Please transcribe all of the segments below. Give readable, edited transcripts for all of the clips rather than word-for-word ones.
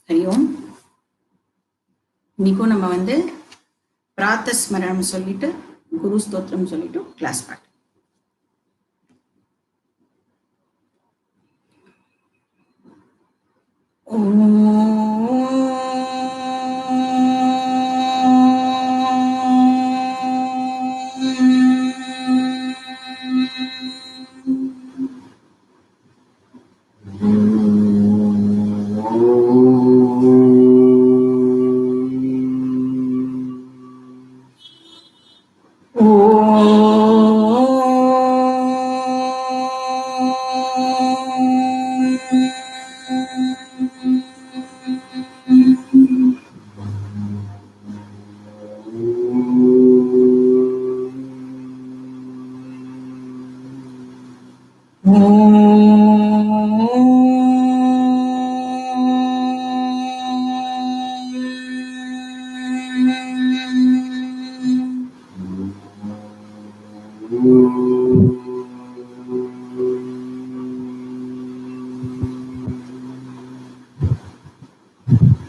हरि ओम। இன்னைக்கும் நம்ம பிராத்தஸ்மரணம் சொல்லிட்டு குரு ஸ்தோத்திரம் சொல்லிட்டு கிளாஸ் ஸ்டார்ட்.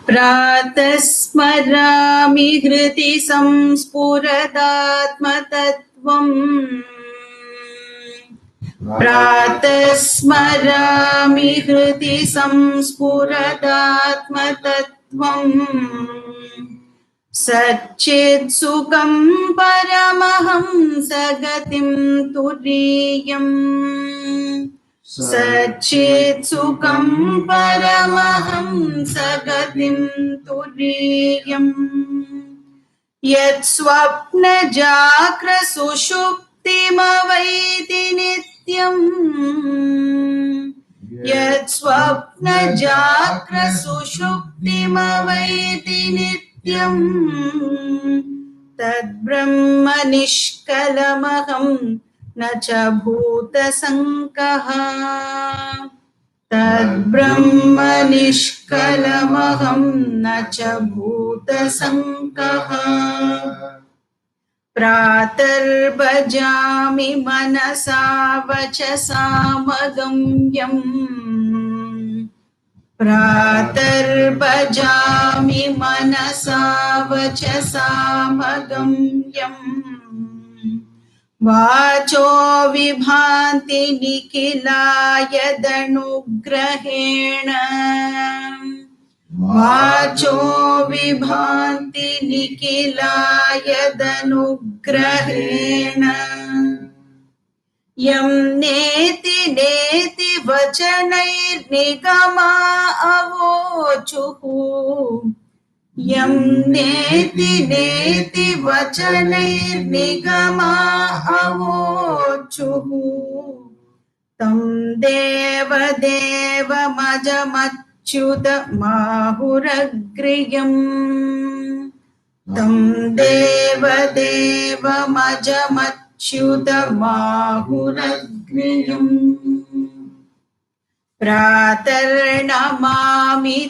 प्रातस्मरामि हृदि संस्फुरदात्मतत्त्वम् प्रातस्मरामि हृदि संस्फुरदात्मतत्त्वम् सच्चित्सुखं परमहंसगतिं तुरीयम् सच्चित्सुखं परमहंसगतिं तुरीयम् यत्स्वप्नजाग्रत्सुषुप्तिमवैति नित्यम् यत्स्वप्नजाग्रत्सुषुप्तिमवैति नित्यम् तद्ब्रह्म निष्कलमहं न च भूतसङ्कः तद्ब्रह्म निष्कलमहं न च भूतसङ्कः प्रातर्भजामि मनसा वचसा मगम्यम् प्रातर्भजामि मनसा वचसा मगम्यम् वाचो विभान्ति निखिला यदनुग्रहेण वाचो विभान्ति निखिला यदनुग्रहेण यं नेति नेति वचनैर्निगमा अवोचुः यं नेति नेति वचनैर्निगमा अवोचुः तं देवदेवमजमच्युतमाहुरग्र्यम् तं देवदेवमजमच्युतमाहुरग्र्यम् प्रातर्नमामि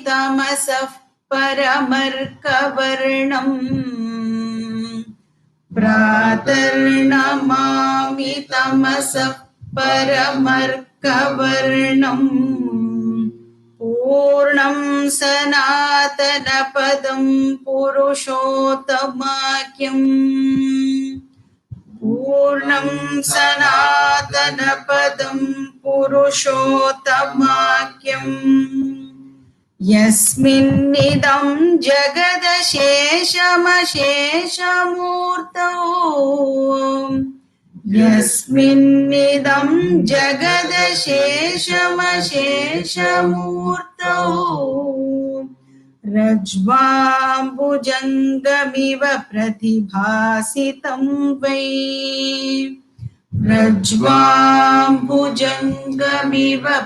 तमसः परमर्कवर्णम् प्रातर्नमामि तमसः परमर्कवर्णम् पूर्णं सनातनपदं पुरुषोत्तमाख्यम् पूर्णं सनातनपदं पुरुषोत्तमाख्यम् यस्मिन्निदं जगदशेषमशेषमूर्तौ यस्मिन्निदं जगदशेषमशेषमूर्तौ रज्ज्वाम्बुजङ्गमिव प्रतिभासितं वै रज्ज्वाम्बुजङ्गमिव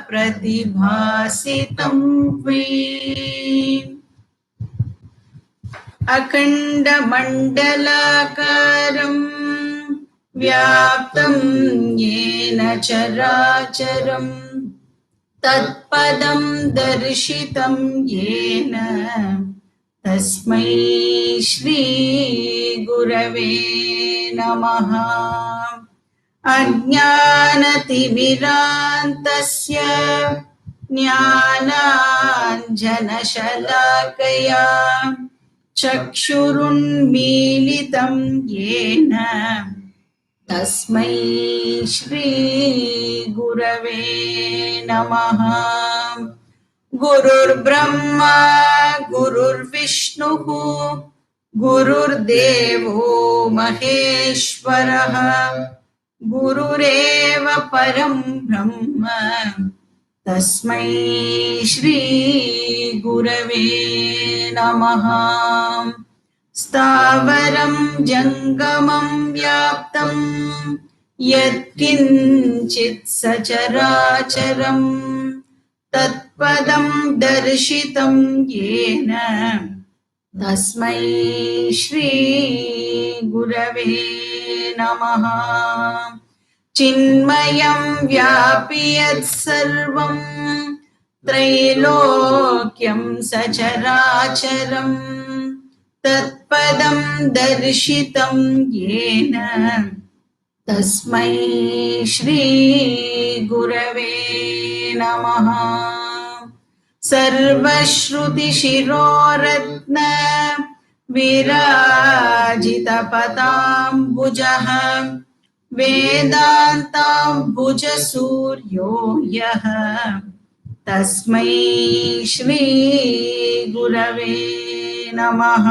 प्रतिभासितं वै अखण्डमण्डलाकारं व्याप्तं येन चराचरं तत्पदं दर्शितं येन तस्मै श्री गुरवे नमः। अज्ञानतिमिरान्तस्य ज्ञानाञ्जनशलाकया चक्षुरुन्मीलितं येन तस्मै श्रीगुरवे नमः। गुरुर्ब्रह्मा गुरुर्विष्णुः गुरुर्देवो महेश्वरः गुरुरेव परं ब्रह्म तस्मै श्रीगुरवे नमः। स्थावरं जङ्गमं व्याप्तं यत्किञ्चित् सचराचरं तत्पदं दर्शितं येन तस्मै श्रीगुरवे नमः। चिन्मयं व्यापि यत्सर्वं त्रैलोक्यं सचराचरं तत्पदं दर्शितं येन तस्मै श्रीगुरवे नमः। सर्वश्रुतिशिरोरत्न विराजितपदाम्बुजः वेदान्ताम्बुजसूर्यो यः तस्मै श्रीगुरवे नमः।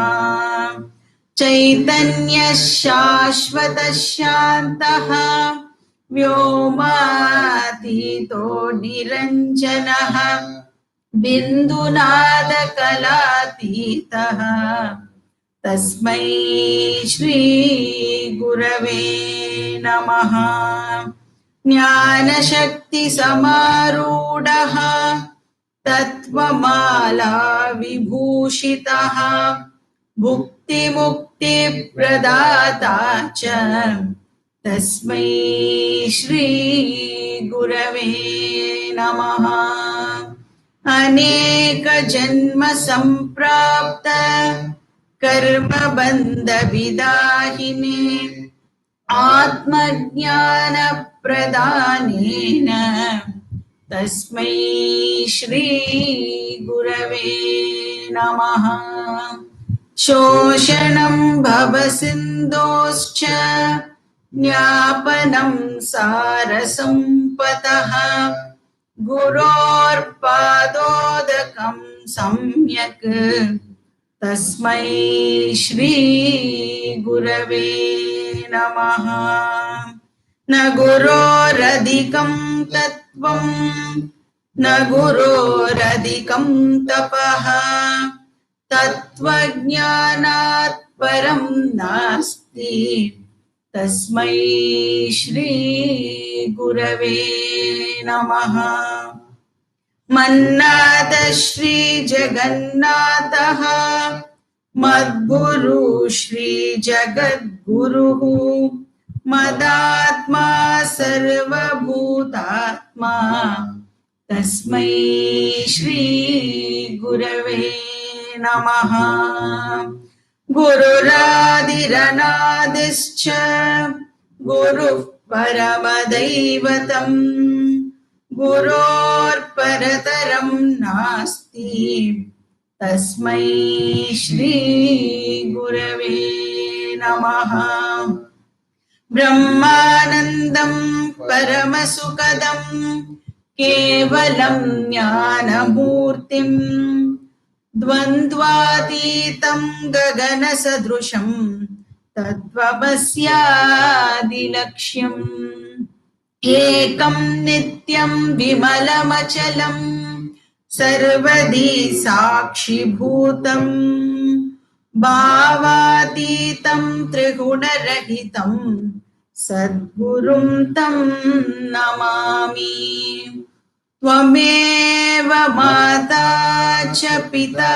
चैतन्यः शाश्वतः शान्तः व्योमातीतो निरञ्जनः बिन्दुनादकलातीतः तस्मै श्रीगुरवे नमः। ज्ञानशक्तिसमारूढः तत्त्वमाला विभूषितः भुक्तिमुक्तिप्रदाता च तस्मै श्रीगुरवे नमः। अनेकजन्मसम्प्राप्त कर्मबन्धविदाहिने आत्मज्ञानप्रदानेन तस्मै श्रीगुरवे नमः। शोषणं भवसिन्धोश्च ज्ञापनं सारसम्पतः गुरोर्पादोदकं सम्यक् तस्मै श्रीगुरवे नमः। न गुरोरधिकं तत्त्वं न गुरोरधिकं तपः तत्त्वज्ञानात् परं नास्ति तस्मै श्रीगुरवे नमः। मन्नाथ श्रीजगन्नाथः मद्गुरु श्रीजगद्गुरुः मदात्मा सर्वभूतात्मा तस्मै श्रीगुरवे नमः। गुरुरादिरनादिश्च गुरुः परमदैवतम् गुरोर्परतरं नास्ति तस्मै श्रीगुरवे नमः। ब्रह्मानन्दं परमसुखदं केवलं ज्ञानमूर्तिम् द्वन्द्वातीतं गगनसदृशं तत्त्वमस्यादिलक्ष्यम् एकं नित्यं विमलमचलं सर्वधी साक्षिभूतं भावातीतं त्रिगुणरहितं सद्गुरुं तं नमामि। त्वमेव माता च पिता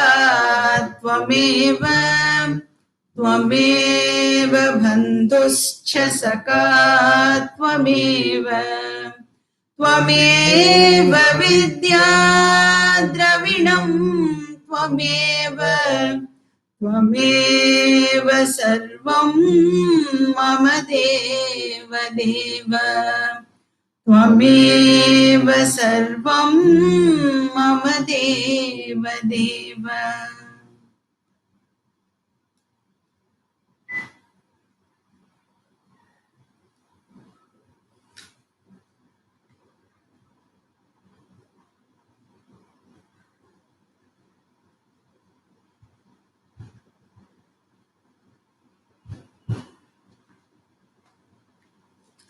त्वमेव बन्धुश्च सखा त्वमेव विद्या द्रविणं त्वमेव सर्वं मम देव त्वमेव सर्वं देव देव।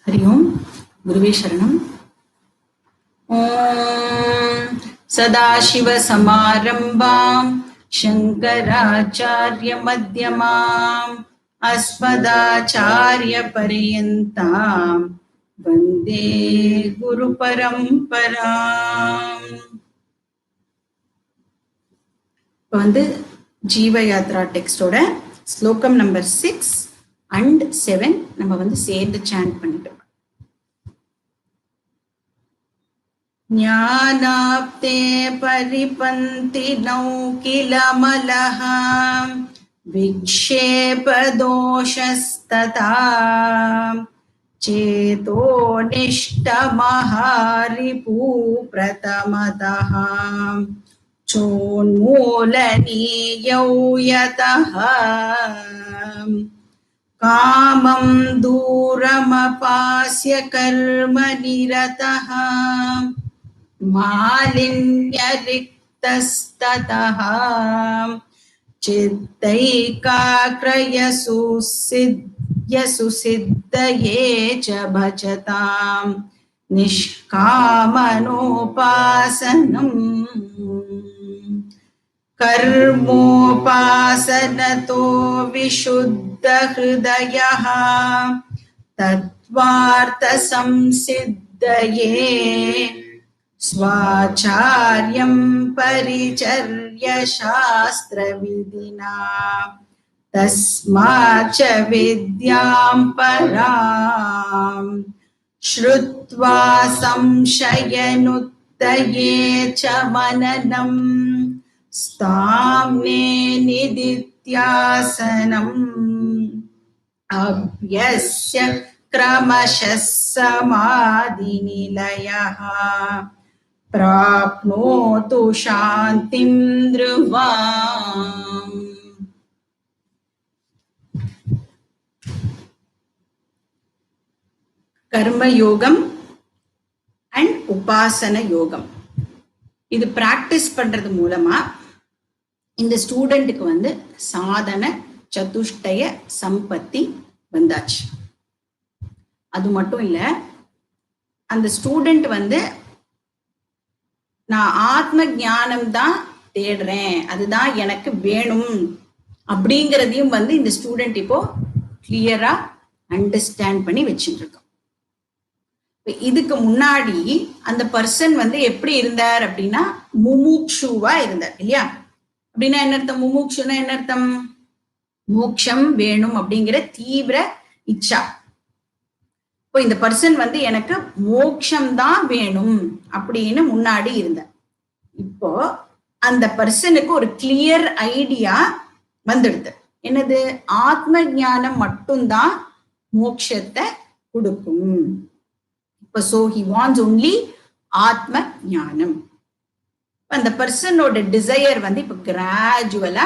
हरि ओम गुरुवे शरणम्। ओम सदाशिवसमारम्भां शङ्कराचार्यमध्यमाम् अस्मदाचार्यपर्यन्तां वन्दे गुरुपरम्पराम्। இப்போ வந்து ஜீவ யாத்ரா டெக்ஸ்டோட ஸ்லோகம் நம்பர் 6 and 7 நம்ம வந்து சேர்ந்து சாண்ட் பண்ணிட்டோம். ஞானாப்தே பரிபந்தினௌ கில மலஹ விக்ஷேபதோஷஸ்ததா சேதோ நிஷ்டமஹாரிபூ பிரதமதஹ चोन्मूलनीयौ यतः कामं दूरमपास्य कर्मनिरतः मालिन्यरिक्तस्ततः चित्तैकाग्रयसुसिद्धये च भजतां निष्कामनोपासनम् कर्मोपासनतो विशुद्धहृदयः तत्त्वार्थसंसिद्धये स्वाचार्यं परिचर्य शास्त्रविधिना तस्माच्च विद्यां परां श्रुत्वा संशयनुत्तये च मननम् स्थाम्ने निदित्यासनम् अभ्यस्य क्रमशः समाधिनिलयः प्राप्नोतु शान्तिं ध्रुवाम्। कर्मयोगम and உபாசன யோகம் இது பிராக்டிஸ் பண்றது மூலமா இந்த ஸ்டூடெண்ட்டுக்கு வந்து சாதன சதுஷ்டய சம்பத்தி வந்தாச்சு. அது மட்டும் இல்ல, அந்த ஸ்டூடெண்ட் வந்து நான் ஆத்ம ஞானம் தான் தேடுறேன், அதுதான் எனக்கு வேணும் அப்படிங்கிறதையும் வந்து இந்த ஸ்டூடெண்ட் இப்போ கிளியரா அண்டர்ஸ்டாண்ட் பண்ணி வச்சுட்டு இருக்கோம். இதுக்கு முன்னாடி அந்த பர்சன் வந்து எப்படி இருந்தார் அப்படின்னா முமுக்ஷுவா இருந்தார் இல்லையா? அப்படின்னா என்ன அர்த்தம்? முமுக்ஷுனா என்ன அர்த்தம்? மோட்சம் வேணும் அப்படிங்கிற தீவிர இச்சா. இப்போ இந்த பர்சன் வந்து எனக்கு மோட்சம் தான் வேணும் அப்படின்னு முன்னாடி இருந்தார். இப்போ அந்த பர்சனுக்கு ஒரு கிளியர் ஐடியா வந்துடுது. என்னது? ஆத்ம ஞானம் மட்டும்தான் மோட்சத்தை கொடுக்கும். இப்போ so he wants only ஆத்ம ஞானம். அந்த பர்சனோட டிசையர் வந்து இப்ப கிராஜுவலா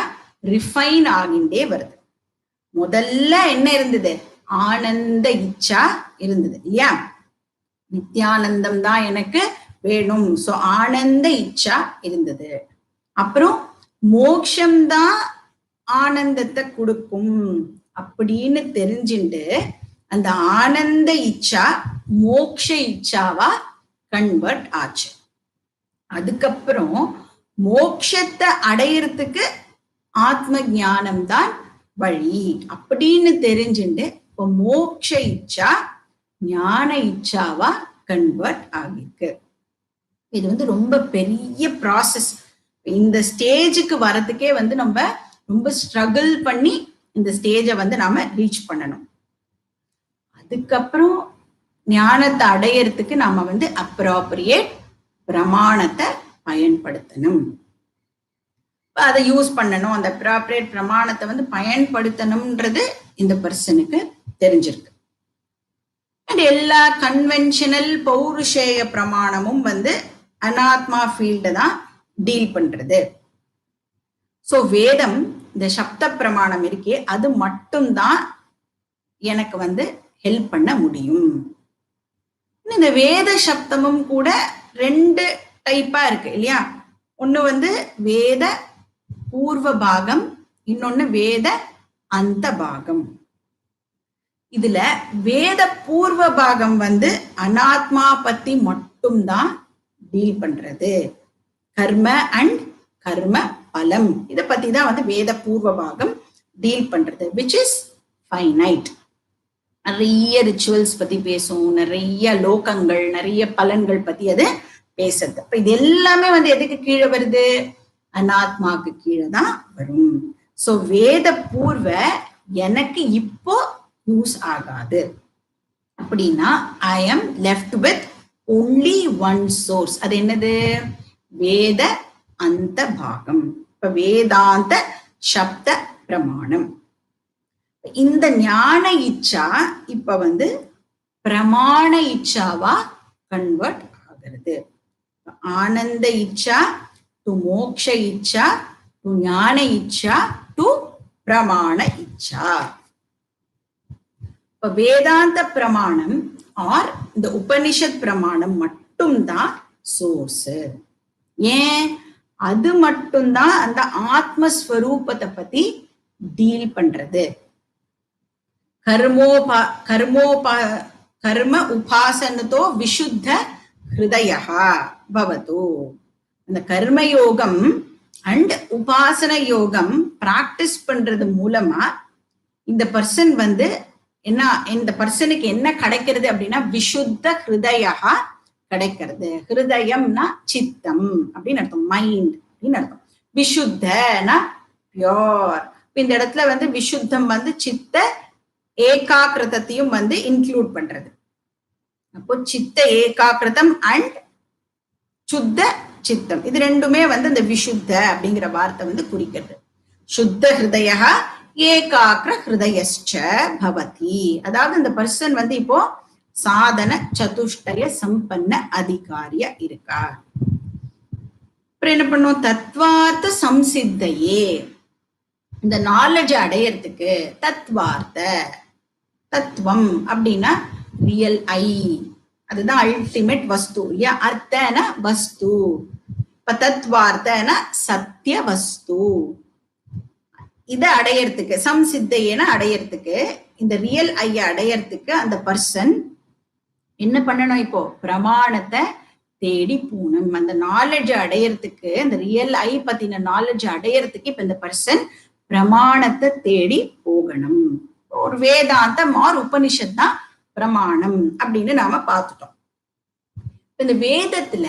ரிஃபைன் ஆகிண்டே வருது. முதல்ல என்ன இருந்தது? ஆனந்த இச்சா இருந்தது இல்லையா? நித்யானந்தம் தான் எனக்கு வேணும், சோ ஆனந்த இச்சா இருந்தது. அப்புறம் மோக்ஷம்தான் ஆனந்தத்தை கொடுக்கும் அப்படின்னு தெரிஞ்சுட்டு அந்த ஆனந்த இச்சா மோக்ஷ இச்சாவா கன்வெர்ட் ஆச்சு. அதுக்கப்புறம் மோக்ஷத்தை அடையறதுக்கு ஆத்ம ஞானம் தான் வழி அப்படின்னு தெரிஞ்சுட்டு இப்போ மோக்ஷ இச்சா ஞான இச்சாவா கன்வெர்ட் ஆகிருக்கு. இது வந்து ரொம்ப பெரிய ப்ராசஸ். இந்த ஸ்டேஜுக்கு வரதுக்கே வந்து நம்ம ரொம்ப ஸ்ட்ரகிள் பண்ணி இந்த ஸ்டேஜை வந்து நாம ரீச் பண்ணணும். அதுக்கப்புறம் ஞானத்தை அடையறதுக்கு நாம வந்து அப்ராப்ரியேட் பிரமாணத்தை பயன்படுத்தணும். அதை யூஸ் பண்ணணும். அந்த அப்ராப்ரியேட் பிரமாணத்தை வந்து பயன்படுத்தணும்ன்றது இந்த பர்சனுக்கு தெரிஞ்சிருக்கு. அண்ட் எல்லா கன்வென்ஷனல் பௌருஷேய பிரமாணமும் வந்து அனாத்மா ஃபீல்டு தான் டீல் பண்றது. சோ வேதம் இந்த சப்த பிரமாணம் இருக்கே அது மட்டும்தான் எனக்கு வந்து ஹெல்ப் பண்ண முடியும். இந்த வேத சப்தமும் கூட 2 டைப்பா இருக்கு இல்லையா? ஒண்ணு வந்து வேத பூர்வ பாகம், இன்னொன்னு வேத அந்த பாகம். இதுல வேத பூர்வ பாகம் வந்து அனாத்மா பத்தி மட்டும்தான் டீல் பண்றது. கர்ம அண்ட் கர்ம பலம் இத பத்தி தான் வந்து வேத பூர்வ பாகம் டீல் பண்றது, which is finite. நிறைய ரிச்சுவல்ஸ் பத்தி பேசும், நிறைய லோகங்கள், நிறைய பலன்கள் பத்தி அது பேசுறது. அப்ப இது எல்லாமே வந்து எதுக்கு கீழே வருது? அனாத்மாக்கு கீழே தான் வரும். சோ வேத பூர்வ எனக்கு இப்போ யூஸ் ஆகாது. அப்படின்னா I am left with only one source. அது என்னது? வேத அந்த பாகம். இப்ப வேதாந்த சப்த பிரமாணம். இந்த ஞான இச்சா இப்ப வந்து பிரமாண இச்சாவா கன்வெர்ட் ஆகிறது. ஆனந்த இச்சா டு மோக்ஷ இச்சா டு ஞான இச்சா டு பிரமாண இச்சா. இப்ப வேதாந்த பிரமாணம் ஆர் இந்த உபனிஷத் பிரமாணம் மட்டும்தான் சோர்ஸ். ஏன்? அது மட்டும்தான் அந்த ஆத்மஸ்வரூபத்தை பத்தி டீல் பண்றது. கர்ம உபாசனத்தோ விஷுத்த ஹிருதயா பவது. அந்த கர்மயோகம் அண்ட் உபாசன யோகம் பிராக்டிஸ் பண்றது மூலமா இந்த பர்சன் வந்து என்ன, இந்த பர்சனுக்கு என்ன கிடைக்கிறது அப்படின்னா விஷுத்த ஹிருதயா கிடைக்கிறது. ஹிருதயம்னா சித்தம் அப்படின்னு அர்த்தம், மைண்ட் அப்படின்னு அர்த்தம். விஷுத்தனா பியோர். இந்த இடத்துல வந்து விஷுத்தம் வந்து சித்த ஏகாகிருதத்தையும் வந்து இன்க்ளூட் பண்றது. அப்போ சித்த ஏகாகிருதம் அண்ட் சுத்த சித்தம் இது ரெண்டுமே வந்து இந்த விஷுத்த அப்படிங்கிற வார்த்தை வந்து குறிக்கிறது. சுத்த ஹிருதய ஏகாகிர ஹிருதயஸ்ச பவதி. அதாவது இந்த பர்சன் வந்து இப்போ சாதன சதுஷ்டய சம்பன்ன அதிகாரியா இருக்கா. அப்புறம் என்ன பண்ணும்? தத்வார்த்த சம்சித்தையே. இந்த நாலேஜ் அடையறதுக்கு தத்வார்த்த, தத்துவம் அப்படின்னா ரியல் ஐ, அதுதான் அல்டிமேட் வஸ்து இல்லையா? அர்த்தன வஸ்து. இப்ப தத்வார்த்தன சத்திய வஸ்து. இத அடையறதுக்கு சம்சித்தையன அடையறதுக்கு, இந்த ரியல் ஐய அடையறதுக்கு அந்த பர்சன் என்ன பண்ணணும்? இப்போ பிரமாணத்தை தேடி போகணும். அந்த நாலேஜ் அடையறதுக்கு, அந்த ரியல் ஐ பத்தின நாலேஜ் அடையறதுக்கு இப்ப இந்த பர்சன் பிரமாணத்தை தேடி போகணும். ஒரு வேதாந்தம் ஆர் உபனிஷத் தான் பிரமாணம் அப்படின்னு நாம பார்த்துட்டோம். இந்த வேதத்துல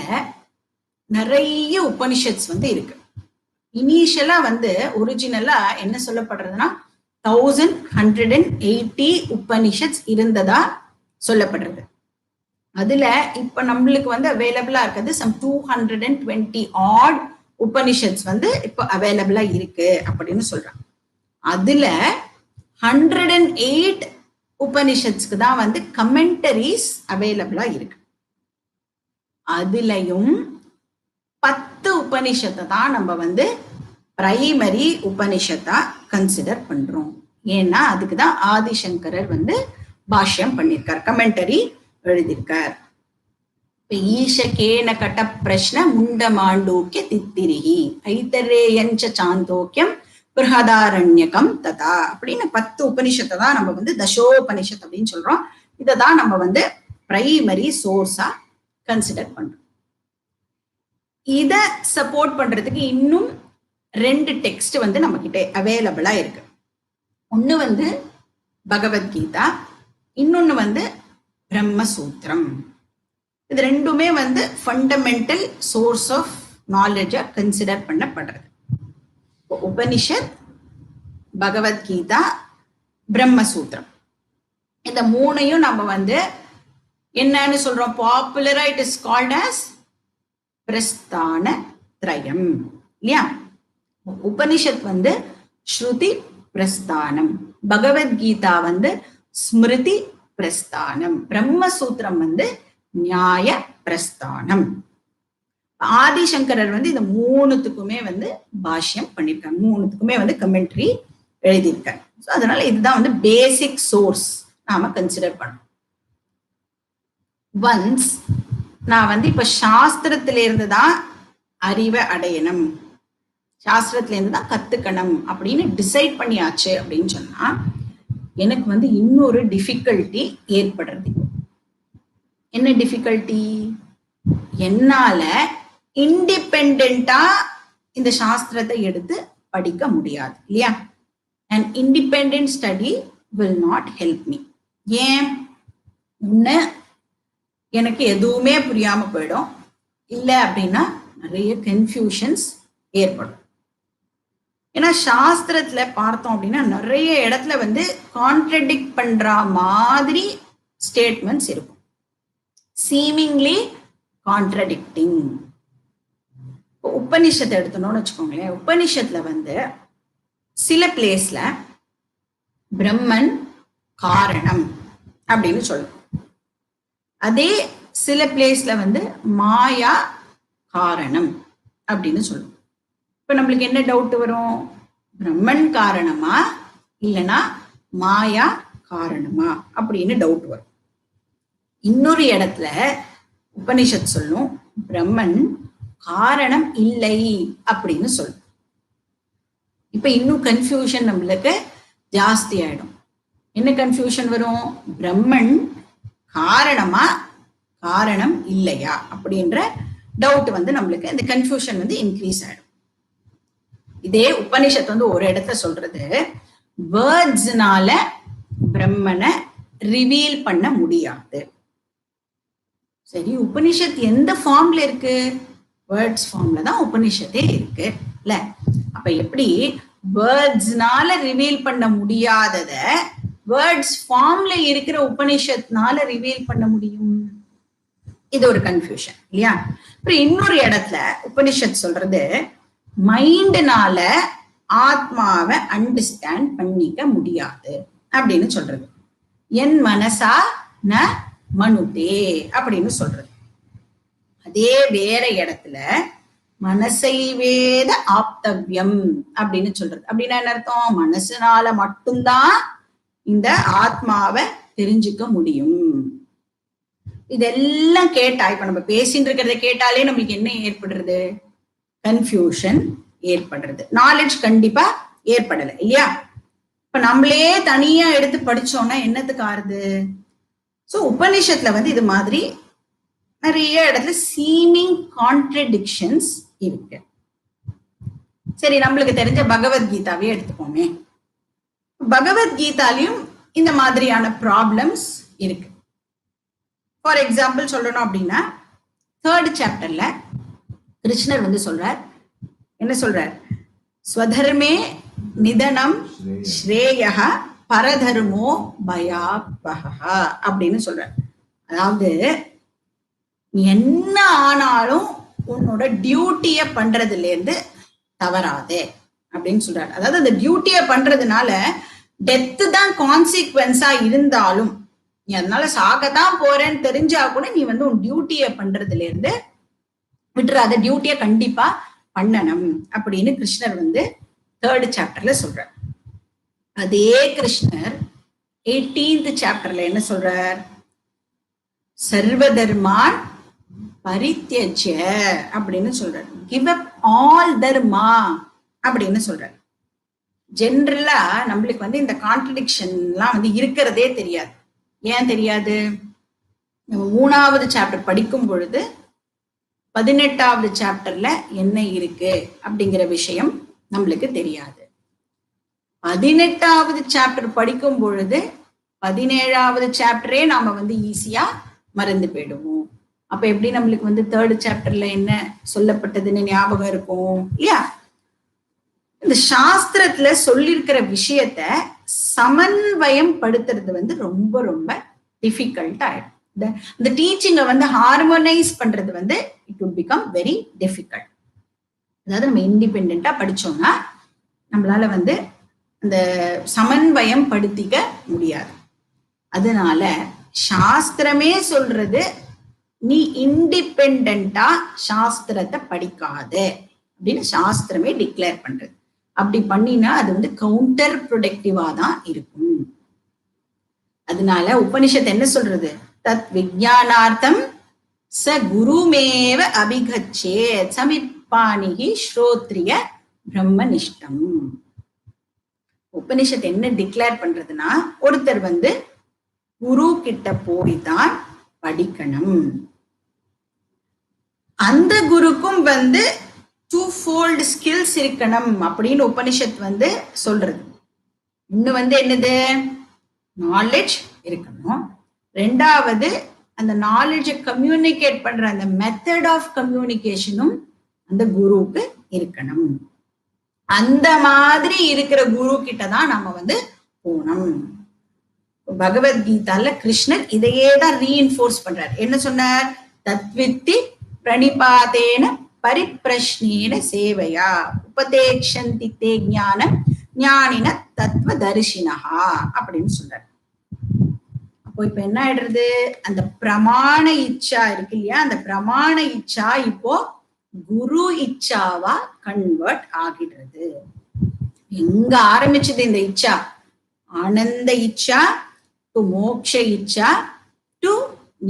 நிறைய உபனிஷத்ஸ் வந்து இருக்கு. இனிஷியலா வந்து ஒரிஜினலா என்ன சொல்லப்படுறதுன்னா 1180 உபனிஷத்ஸ் இருந்ததா சொல்லப்படுறது. அதுல இப்ப நம்மளுக்கு வந்து அவைலபிளா இருக்கிறது some 220 odd உபனிஷத்ஸ் வந்து இப்ப அவைலபிளா இருக்கு அப்படின்னு சொல்றாங்க. அதுல 108 உபனிஷத்ஸ்க்கு தான் வந்து கமெண்டரிஸ் அவைலபிளா இருக்கு. அதுலயும் 10 உபனிஷத்தை தான் நம்ம வந்து பிரைமரி உபனிஷத்தா கன்சிடர் பண்றோம். ஏன்னா அதுக்குதான் ஆதிசங்கரர் வந்து பாஷ்யம் பண்ணியிருக்கார், கமெண்டரி எழுதியிருக்கார். ஈஷகேன கட்ட பிரஷ்ன முண்ட மாண்டூக்கிய தித்திரிகி ஐதரேயஞ்ச சாந்தோக்கியம் பிருஹதாரண்யகம் ததா அப்படின்னு 10 உபனிஷத்தை தான் நம்ம வந்து தசோபனிஷத் அப்படின்னு சொல்றோம். இததான் நம்ம வந்து பிரைமரி சோர்ஸா கன்சிடர் பண்றோம். இத சப்போர்ட் பண்றதுக்கு இன்னும் 2 டெக்ஸ்ட் வந்து நம்ம கிட்ட அவைலபிளா இருக்கு. ஒண்ணு வந்து பகவத்கீதா, இன்னொன்னு வந்து பிரம்மசூத்திரம். இது ரெண்டுமே வந்து ஃபண்டமெண்டல் சோர்ஸ் ஆஃப் நாலேஜா கன்சிடர் பண்ணப்படுறது. உபனிஷத், பகவத்கீதா, பிரம்மசூத்திரம் இந்த மூணையும் நம்ம வந்து என்னன்னு சொல்றோம்? பாப்புலரா it is called as Prasthana Traya இல்லையா? உபனிஷத் வந்து ஸ்ருதி பிரஸ்தானம், பகவத்கீதா வந்து ஸ்மிருதி பிரஸ்தானம், பிரம்மசூத்திரம் வந்து நியாய பிரஸ்தானம். ஆதிசங்கரர் வந்து இந்த மூணுத்துக்குமே வந்து பாஷ்யம் பண்ணிருக்காங்க, மூணுத்துக்குமே வந்து கமெண்ட்ரி எழுதியிருக்காங்க. அதனால இதுதான் வந்து பேசிக் சோர்ஸ் நாம கன்சிடர் பண்ணோம். ஒன்ஸ் நான் வந்து இப்ப சாஸ்திரத்தில இருந்துதான் அறிவை அடையணும், சாஸ்திரத்துல இருந்து தான் கத்துக்கணும் அப்படின்னு டிசைட் பண்ணியாச்சு அப்படின்னு சொன்னா எனக்கு வந்து இன்னொரு டிஃபிகல்ட்டி ஏற்படுறது. என்ன டிஃபிகல்ட்டி? என்னால இண்டிபெண்டா இந்த சாஸ்திரத்தை எடுத்து படிக்க முடியாது இல்லையா? And independent study will not help me. ஏன்? ஒண்ணு, எனக்கு எதுவுமே புரியாம போயிடும், இல்லை அப்படின்னா நிறைய கன்ஃபியூஷன்ஸ் ஏற்படும். ஏன்னா சாஸ்திரத்துல பார்த்தோம் அப்படின்னா நிறைய இடத்துல வந்து கான்ட்ரடிக்ட் பண்ற மாதிரி ஸ்டேட்மெண்ட்ஸ் இருக்கும், சீமிங்லி கான்ட்ரடிக்டிங். உபனிஷத்தை எடுத்தோம்னு வச்சுக்கோங்களேன், உபனிஷத்துல வந்து சில பிளேஸ்ல பிரம்மன் காரணம் அப்படின்னு சொல்லும், அதே சில பிளேஸ்ல வந்து மாயா காரணம் அப்படின்னு சொல்லும். இப்ப நம்மளுக்கு என்ன டவுட் வரும்? பிரம்மன் காரணமா இல்லைன்னா மாயா காரணமா அப்படின்னு டவுட் வரும். இன்னொரு இடத்துல உபனிஷத் சொல்லும் பிரம்மன் காரணம் இல்லை அப்படின்னு சொல்லும். இப்ப இன்னும் கன்ஃபியூஷன் நம்மளுக்கு ஜாஸ்தி ஆயிடும். என்ன கன்ஃபியூஷன் வரும்? பிரம்மன் காரணமா காரணம் இல்லையா அப்படின்ற டவுட் வந்து நம்மளுக்கு இந்த கன்ஃபியூஷன் வந்து இன்க்ரீஸ் ஆயிடும். இதே உபனிஷத் வந்து ஒரு இடத்துல சொல்றது வேர்ட்ஸ்னால பிரம்மனை ரிவீல் பண்ண முடியாது. சரி, உபனிஷத் எந்த ஃபார்ம்ல இருக்கு? வேர்ட்ஸ் ஃபார்ம்ல தான் உபனிஷத்தே இருக்கு இல்ல? அப்ப எப்படி வேர்ட்ஸ்னால ரிவீல் பண்ண முடியாதத வேர்ட்ஸ் ஃபார்ம்ல இருக்கிற உபனிஷத்னால ரிவீல் பண்ண முடியும்? இது ஒரு கன்ஃபியூஷன் இல்லையா? அப்புறம் இன்னொரு இடத்துல உபனிஷத் சொல்றது மைண்ட்னால ஆத்மாவை அண்டர்ஸ்டாண்ட் பண்ணிக்க முடியாது அப்படின்னு சொல்றது. என் மனசா ந மனுதே அப்படின்னு சொல்றது. அதே வேற இடத்துல மனசை வேத ஆப்தவ்யம் அப்படின்னு சொல்றது. அப்படின்னா என்ன அர்த்தம்? மனசுனால மட்டும்தான் இந்த ஆத்மாவை தெரிஞ்சுக்க முடியும். இதெல்லாம் கேட்டா, இப்ப நம்ம பேசிட்டு இருக்கிறத கேட்டாலே நம்மளுக்கு என்ன ஏற்படுறது? கன்ஃபியூஷன் ஏற்படுறது. நாலேஜ் கண்டிப்பா ஏற்படலை இல்லையா? இப்ப நம்மளே தனியா எடுத்து படிச்சோம்னா என்னத்துக்கு ஆறுது? சோ உபனிஷத்துல வந்து இது மாதிரி நிறைய இடத்துல சீமிங் கான்ட்ரடிக்ஷன்ஸ் இருக்கு. சரி, நம்மளுக்கு தெரிஞ்ச பகவத்கீதாவே எடுத்துக்கோமே. பகவத்கீதாலையும் இந்த மாதிரியான ப்ராப்ளம்ஸ் இருக்கு. ஃபார் எக்ஸாம்பிள் சொல்லணும் அப்படின்னா 3rd சாப்டர்ல கிருஷ்ணர் வந்து சொல்றார், என்ன சொல்றார்? ஸ்வதர்மே நிதனம் ஸ்ரேயஹ பரதர்மோ பயாபஹா அப்படின்னு சொல்றார். அதாவது என்ன ஆனாலும் உன்னோட டியூட்டிய பண்றதுல இருந்து தவறாதே அப்படின்னு சொல்றாரு. அதாவது அந்த டியூட்டிய பண்றதுனால டெத்து தான் கான்சிக்வன்ஸா இருந்தாலும், நீ அதனால சாகத்தான் போறேன்னு தெரிஞ்சா கூட நீ வந்து உன் டியூட்டிய பண்றதுல இருந்து விட்டுறாத, டியூட்டிய கண்டிப்பா பண்ணணும் அப்படின்னு கிருஷ்ணர் வந்து 3rd சாப்டர்ல சொல்றார். அதே கிருஷ்ணர் 18th சாப்டர்ல என்ன சொல்றார்? சர்வதர்மான் பரித்யஜ அப்படின்னு சொல்றார். கிவ் அப் ஆல் தர்மா அப்படின்னு சொல்றார். ஜென்ரலா நம்மளுக்கு வந்து இந்த கான்ட்ரடிக்ஷன் எல்லாம் வந்து இருக்கிறதே தெரியாது. ஏன் தெரியாது? நம்ம 3வது சாப்டர் படிக்கும் பொழுது 18வது சாப்டர்ல என்ன இருக்கு அப்படிங்கிற விஷயம் நம்மளுக்கு தெரியாது. 18வது சாப்டர் படிக்கும் பொழுது 17வது சாப்டரே நாம வந்து ஈஸியா மறந்து போயிடுவோம். அப்ப எப்படி நம்மளுக்கு வந்து 3rd சாப்டர்ல என்ன சொல்லப்பட்டதுன்னு ஞாபகம் இருக்கும் இல்லையா? இந்த சாஸ்திரத்துல சொல்லியிருக்கிற விஷயத்த சமன்வயம் படுத்துறது வந்து ரொம்ப ரொம்ப டிஃபிகல்ட் ஆயிடும். இந்த டீச்சிங்கை வந்து ஹார்மோனைஸ் பண்றது வந்து it would become very difficult. அதாவது நம்ம இண்டிபெண்டா படிச்சோம்னா நம்மளால வந்து அந்த சமன்வயம் படுத்திக்க முடியாது. அதனால சாஸ்திரமே சொல்றது நீ இண்டிபெண்டா சாஸ்திரத்தை படிக்காத அப்படின்னு சாஸ்திரமே டிக்ளேர் பண்றது. அப்படி பண்ணினா அது வந்து கவுண்டர் ப்ரொடக்டிவா தான் இருக்கும். அதனால உபனிஷத் என்ன சொல்றது? தத் விஜயானார்த்தம் ச குருமேவ அபிகச்சே சமிப்பானிகி ஸ்ரோத்ரிய பிரம்மனிஷ்டம். உபனிஷத் என்ன டிக்ளேர் பண்றதுன்னா, ஒருத்தர் வந்து குரு கிட்ட போய்தான் படிக்கணும். அந்த குருக்கும் வந்து டூ ஃபோல்டு ஸ்கில்ஸ் இருக்கணும் அப்படின்னு உபனிஷத் வந்து சொல்றது. இன்னும் வந்து என்னது? நாலேஜ் இருக்கணும். ரெண்டாவது அந்த நாலேஜை கம்யூனிகேட் பண்ற அந்த மெத்தட் ஆஃப் கம்யூனிகேஷனும் அந்த குருவுக்கு இருக்கணும். அந்த மாதிரி இருக்கிற குரு கிட்டதான் நம்ம வந்து போகணும். பகவத்கீதால கிருஷ்ணர் இதையே தான் ரீஇன்ஃபோர்ஸ் பண்றார். என்ன சொன்னார்? தத்வித்தி பிரணிபாதேன பரிப்ரஷ்னேன சேவையா உபதேக்ஷந்தி தே ஞானம் ஞானின தத்துவ தரிசினஹா அப்படின்னு சொல்றாரு. அப்போ இப்ப என்ன ஆயிடுறது? அந்த பிரமாண இச்சா இருக்கு இல்லையா, அந்த பிரமாண இச்சா இப்போ குரு இச்சாவா கன்வெர்ட் ஆகிடுறது. எங்க ஆரம்பிச்சது இந்த இச்சா? ஆனந்த இச்சா டு மோக்ஷ இச்சா டு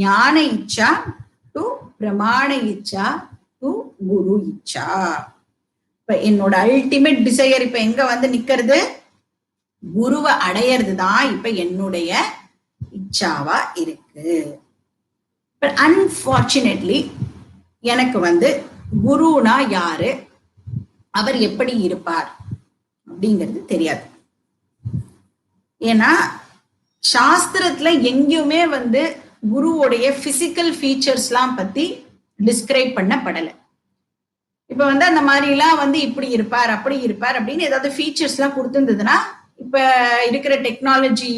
ஞான இச்சா டு பிரமாண இச்சா டு குரு இச்சா. இப்ப என்னோட அல்டிமேட் டிசையர் இப்ப எங்க வந்து நிக்கிறது? குருவை அடையிறது தான் இப்ப என்னுடைய இச்சாவா இருக்கு. அன்பார்ச்சுனேட்லி எனக்கு வந்து குருனா யாரு, அவர் எப்படி இருப்பார் அப்படிங்கிறது தெரியாது. ஏன்னா சாஸ்திரத்துல எங்கேயுமே வந்து குருவோடைய பிசிக்கல் ஃபீச்சர்ஸ் எல்லாம் பத்தி டிஸ்கிரைப் பண்ணப்படல. இப்ப வந்து அந்த மாதிரி எல்லாம் வந்து இப்படி இருப்பார் அப்படி இருப்பார் அப்படின்னு ஏதாவது ஃபீச்சர்ஸ் எல்லாம் கொடுத்துருந்ததுன்னா, இப்ப இருக்கிற டெக்னாலஜி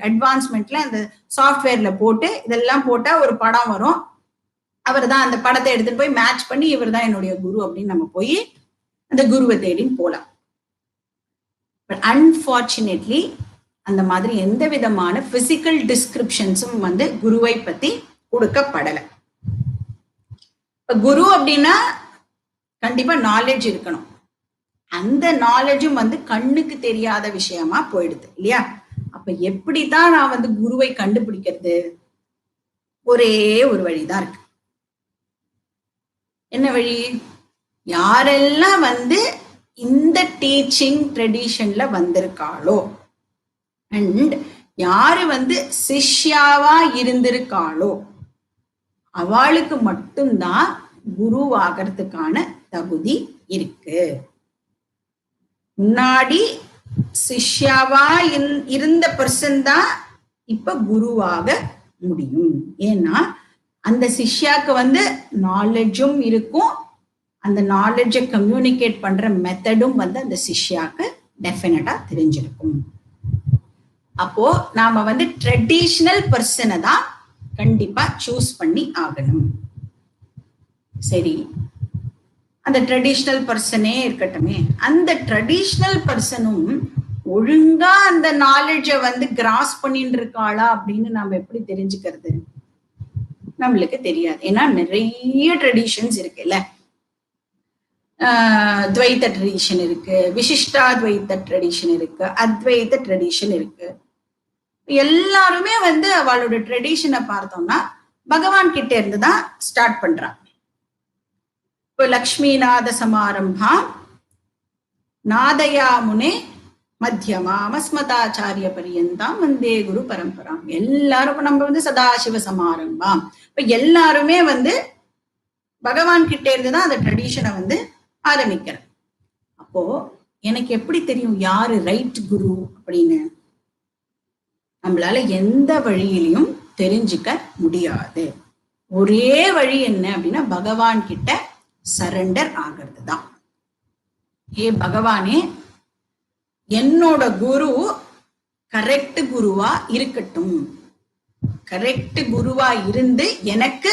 அட்வான்ஸ்மெண்ட்ல அந்த சாஃப்ட்வேர்ல போட்டு இதெல்லாம் போட்டா ஒரு படம் வரும். அவர் தான் அந்த படத்தை எடுத்துட்டு போய் மேட்ச் பண்ணி இவர் தான் என்னுடைய குரு அப்படின்னு நம்ம போய் அந்த குருவை தேடின்னு போலாம். பட் அன்பார்ச்சுனேட்லி அந்த மாதிரி எந்த விதமான பிசிக்கல் டிஸ்கிரிப்ஷன்ஸும் வந்து குருவை பத்தி கொடுக்கப்படல. குரு அப்படின்னா கண்டிப்பா நாலேஜ் இருக்கணும். அந்த நாலேஜும் வந்து கண்ணுக்கு தெரியாத விஷயமா போயிடுது இல்லையா? அப்ப எப்படித்தான் நான் வந்து குருவை கண்டுபிடிக்கிறது? ஒரே ஒரு வழிதான் இருக்கு. என்ன வழி? யாரெல்லாம் வந்து இந்த டீச்சிங் ட்ரெடிஷன்ல வந்திருக்காளோ அண்ட் யாரு வந்து சிஷ்யாவா இருந்திருக்காளோ அவளுக்கு மட்டும்தான் குருவாகிறதுக்கான தகுதி இருக்கு. முன்னாடி சிஷ்யாவா இருந்த பர்சன் தான் இப்ப குருவாக முடியும். ஏன்னா அந்த சிஷ்யாக்கு வந்து நாலேஜும் இருக்கும், அந்த நாலேஜை கம்யூனிகேட் பண்ற மெத்தடும் வந்து அந்த சிஷ்யாக்கு டெஃபினட்டா தெரிஞ்சிருக்கும். அப்போ நாம வந்து ட்ரெடிஷனல் பர்சனை தான் கண்டிப்பா சூஸ் பண்ணி ஆகணும். சரி, அந்த ட்ரெடிஷனல் பர்சனே இருக்கட்டுமே, அந்த ட்ரெடிஷனல் பர்சனும் ஒழுங்கா அந்த நாலேஜை வந்து கிராஸ் பண்ணிட்டு இருக்காளா அப்படின்னு நாம எப்படி தெரிஞ்சுக்கிறது? நம்மளுக்கு தெரியாது. ஏன்னா நிறைய ட்ரெடிஷன்ஸ் இருக்குல்ல. துவைத்த ட்ரெடிஷன் இருக்கு, விசிஷ்டாத்வைத்த ட்ரெடிஷன் இருக்கு, அத்வைத்த ட்ரெடிஷன் இருக்கு. எல்லாருமே வந்து அவளோட ட்ரெடிஷனை பார்த்தோம்னா பகவான் கிட்ட இருந்துதான் ஸ்டார்ட் பண்றான். இப்போ லக்ஷ்மிநாத சமாரம்பா நாதயா முனே மத்தியமாம் அஸ்மதாச்சாரிய பரியந்தாம் வந்தே குரு பரம்பராம். எல்லாரும் நம்ம வந்து சதாசிவ சமாரம்பம். இப்ப எல்லாருமே வந்து பகவான் கிட்ட இருந்துதான் அந்த ட்ரெடிஷனை வந்து ஆரம்பிக்கிறேன். அப்போ எனக்கு எப்படி தெரியும் யாரு ரைட் குரு அப்படின்னு? நம்மளால எந்த வழியிலையும் தெரிஞ்சுக்க முடியாது. ஒரே வழி என்ன அப்படின்னா பகவான் கிட்ட சரண்டர் ஆகிறது தான். ஏ பகவானே, என்னோட குரு கரெக்ட் குருவா இருக்கட்டும், கரெக்ட் குருவா இருந்து எனக்கு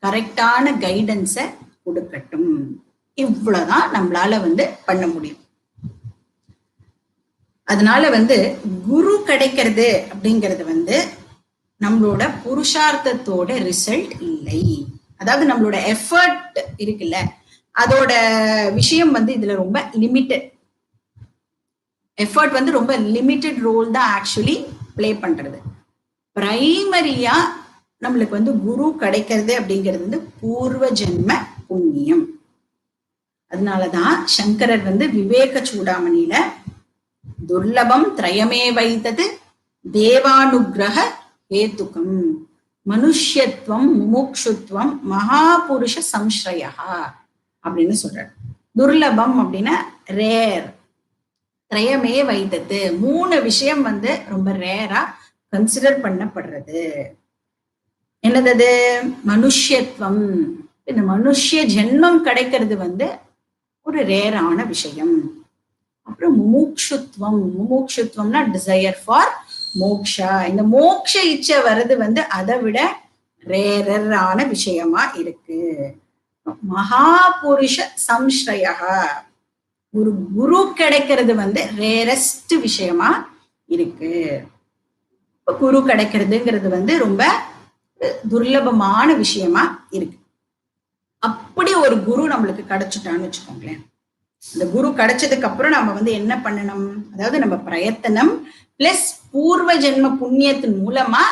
கரெக்டான கைடன்ஸை கொடுக்கட்டும். இவ்வளவுதான் நம்மளால வந்து பண்ண முடியும். அதனால வந்து குரு கிடைக்கிறது அப்படிங்கிறது வந்து நம்மளோட புருஷார்த்தத்தோட ரிசல்ட் இல்லை. அதாவது நம்மளோட எஃபர்ட் இருக்குல்ல, அதோட விஷயம் வந்து இதுல ரொம்ப லிமிட்டட். எஃபர்ட் வந்து ரொம்ப லிமிட்டட் ரோல் தான் ஆக்சுவலி பிளே பண்றது. பிரைமரியா நம்மளுக்கு வந்து குரு கிடைக்கிறது அப்படிங்கிறது வந்து பூர்வ ஜென்ம புண்ணியம். அதனாலதான் சங்கரர் வந்து விவேக சூடாமணியில துர்லபம் திரயமே வைத்தது தேவானுகிரக ஹேத்துகம் மனுஷ்யத்துவம் முமுக்ஷுத்வம் மகாபுருஷ சம்ஸ்ரயா அப்படின்னு சொல்றாரு. துர்லபம் அப்படின்னா ரேர், திரயமே வைத்தது 3 விஷயம் வந்து ரொம்ப ரேரா கன்சிடர் பண்ணப்படுறது. என்னது? மனுஷ்யத்துவம், இந்த மனுஷ்ய ஜென்மம் கிடைக்கிறது வந்து ஒரு ரேரான விஷயம். அப்புறம் முமுக்ஷுத்வம், முமுக்ஷுத்வம்னா டிசையர் ஃபார் மோக்ஷா, இந்த மோக்ஷ இச்சை வர்றது வந்து அதை விட ரேரான விஷயமா இருக்கு. மகாபுருஷ சம்ஸ்ரயா, ஒரு குரு கிடைக்கிறது வந்து ரேரஸ்ட் விஷயமா இருக்கு. குரு கிடைக்கிறதுங்கிறது வந்து ரொம்ப துர்லபமான விஷயமா இருக்கு. அப்படி ஒரு குரு நம்மளுக்கு கிடைச்சிட்டான்னு வச்சுக்கோங்களேன். இந்த குரு கிடைச்சதுக்கு அப்புறம் நம்ம வந்து என்ன பண்ணணும், அதாவது நம்ம பிரயத்தனம் பிளஸ் பூர்வ ஜென்ம புண்ணியத்தின் மூலமா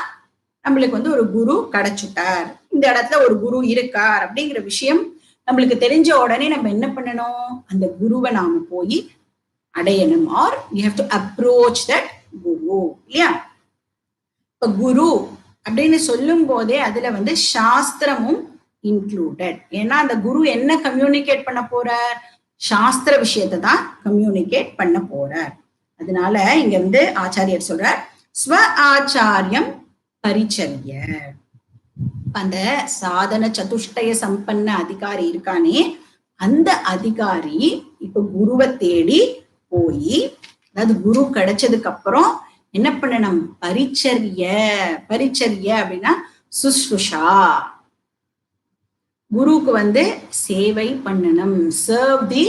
நம்மளுக்கு வந்து ஒரு குரு கிடைச்சுட்டார், இந்த இடத்துல ஒரு குரு இருக்கார் அப்படிங்கிற விஷயம் நம்மளுக்கு தெரிஞ்ச உடனே நம்ம என்ன பண்ணணும், அந்த குருவை நாம போய் அடையணும். Are you have to approach that guru, இல்லையா? இப்ப குரு அப்படின்னு சொல்லும் போதே அதுல வந்து சாஸ்திரமும் இன்க்ளூடட். ஏன்னா அந்த குரு என்ன கம்யூனிகேட் பண்ண போறார், சாஸ்திர விஷயத்தை தான் கம்யூனிகேட் பண்ண போறார். அதனால இங்க வந்து ஆச்சாரியர் சொல்றார் ஸ்வ ஆச்சாரியம் பரிச்சரிய. அந்த சாதன சதுஷ்டய சம்பன்ன அதிகாரி இருக்கானே, அந்த அதிகாரி இப்ப குருவை தேடி போய், அதாவது குரு கிடைச்சதுக்கு அப்புறம் என்ன பண்ணணும், பரிச்சரிய. பரிச்சரிய அப்படின்னா சுஷ்ருஷா, குருக்கு வந்து சேவை பண்ணணும், சர்வ் தி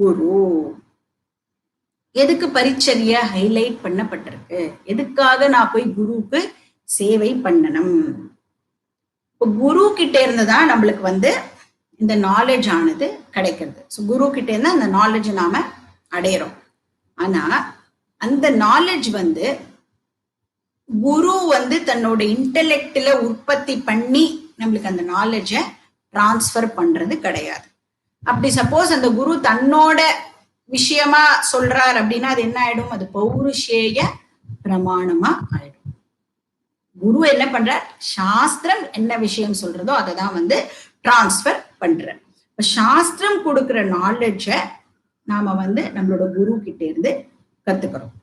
குரு. எதுக்கு பரிச்சரிய ஹைலைட் பண்ணப்பட்டிருக்கு, எதுக்காக நான் போய் குருக்கு சேவை பண்ணணும்? இப்போ குரு கிட்ட இருந்துதான் நம்மளுக்கு வந்து இந்த நாலேஜ் ஆனது கிடைக்கிறது. ஸோ குரு கிட்ட இருந்தா அந்த நாலேஜ் நாம அடையிறோம். ஆனா அந்த நாலேஜ் வந்து குரு வந்து தன்னோட இன்டெலெக்ட்ல உற்பத்தி பண்ணி நம்மளுக்கு அந்த நாலேஜ டிரான்ஸ்ஃபர் பண்றது கிடையாது. அப்படி சப்போஸ் அந்த குரு தன்னோட விஷயமா சொல்றார் அப்படின்னா அது என்ன ஆயிடும், அது பௌருஷேய பிரமாணமா ஆயிடும். குரு என்ன பண்ற, சாஸ்திரம் என்ன விஷயம் சொல்றதோ அதை தான் வந்து டிரான்ஸ்ஃபர் பண்ற. இப்ப சாஸ்திரம் கொடுக்குற நாலேஜ நாம வந்து நம்மளோட குரு கிட்ட இருந்து கத்துக்கிறோம்.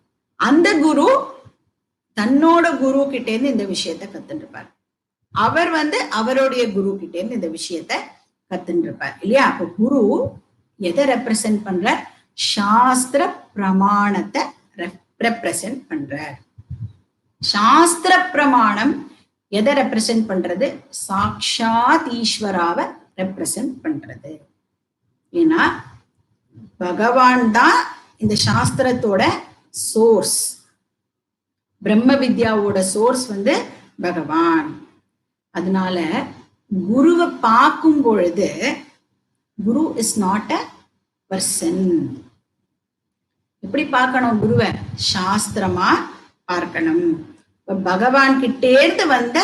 அந்த குரு தன்னோட குரு கிட்ட இருந்து இந்த விஷயத்த கத்துட்டு இருப்பார், அவர் வந்து அவருடைய குரு கிட்ட இருந்து இந்த விஷயத்த கத்துட்டு இருப்பார், இல்லையா? அப்ப குரு எதை ரெப்ரசன்ட் பண்ற, சாஸ்திர பிரமாணத்தை ரெப்ரசன்ட் பண்றார். சாஸ்திர பிரமாணம் எதை ரெப்ரசன்ட் பண்றது, சாக்ஷாத் ஈஸ்வராவை ரெப்ரசன்ட் பண்றது. ஏன்னா பகவான் தான் இந்த சாஸ்திரத்தோட சோர்ஸ், பிரம்ம வித்யாவோட சோர்ஸ் வந்து பகவான். அதனால குருவை பார்க்கும் பொழுது குரு இஸ் நாட் அ பர்சன். எப்படி பார்க்கணும் குருவை, சாஸ்திரமா பார்க்கணும். பகவான் கிட்டேர்ந்து வந்த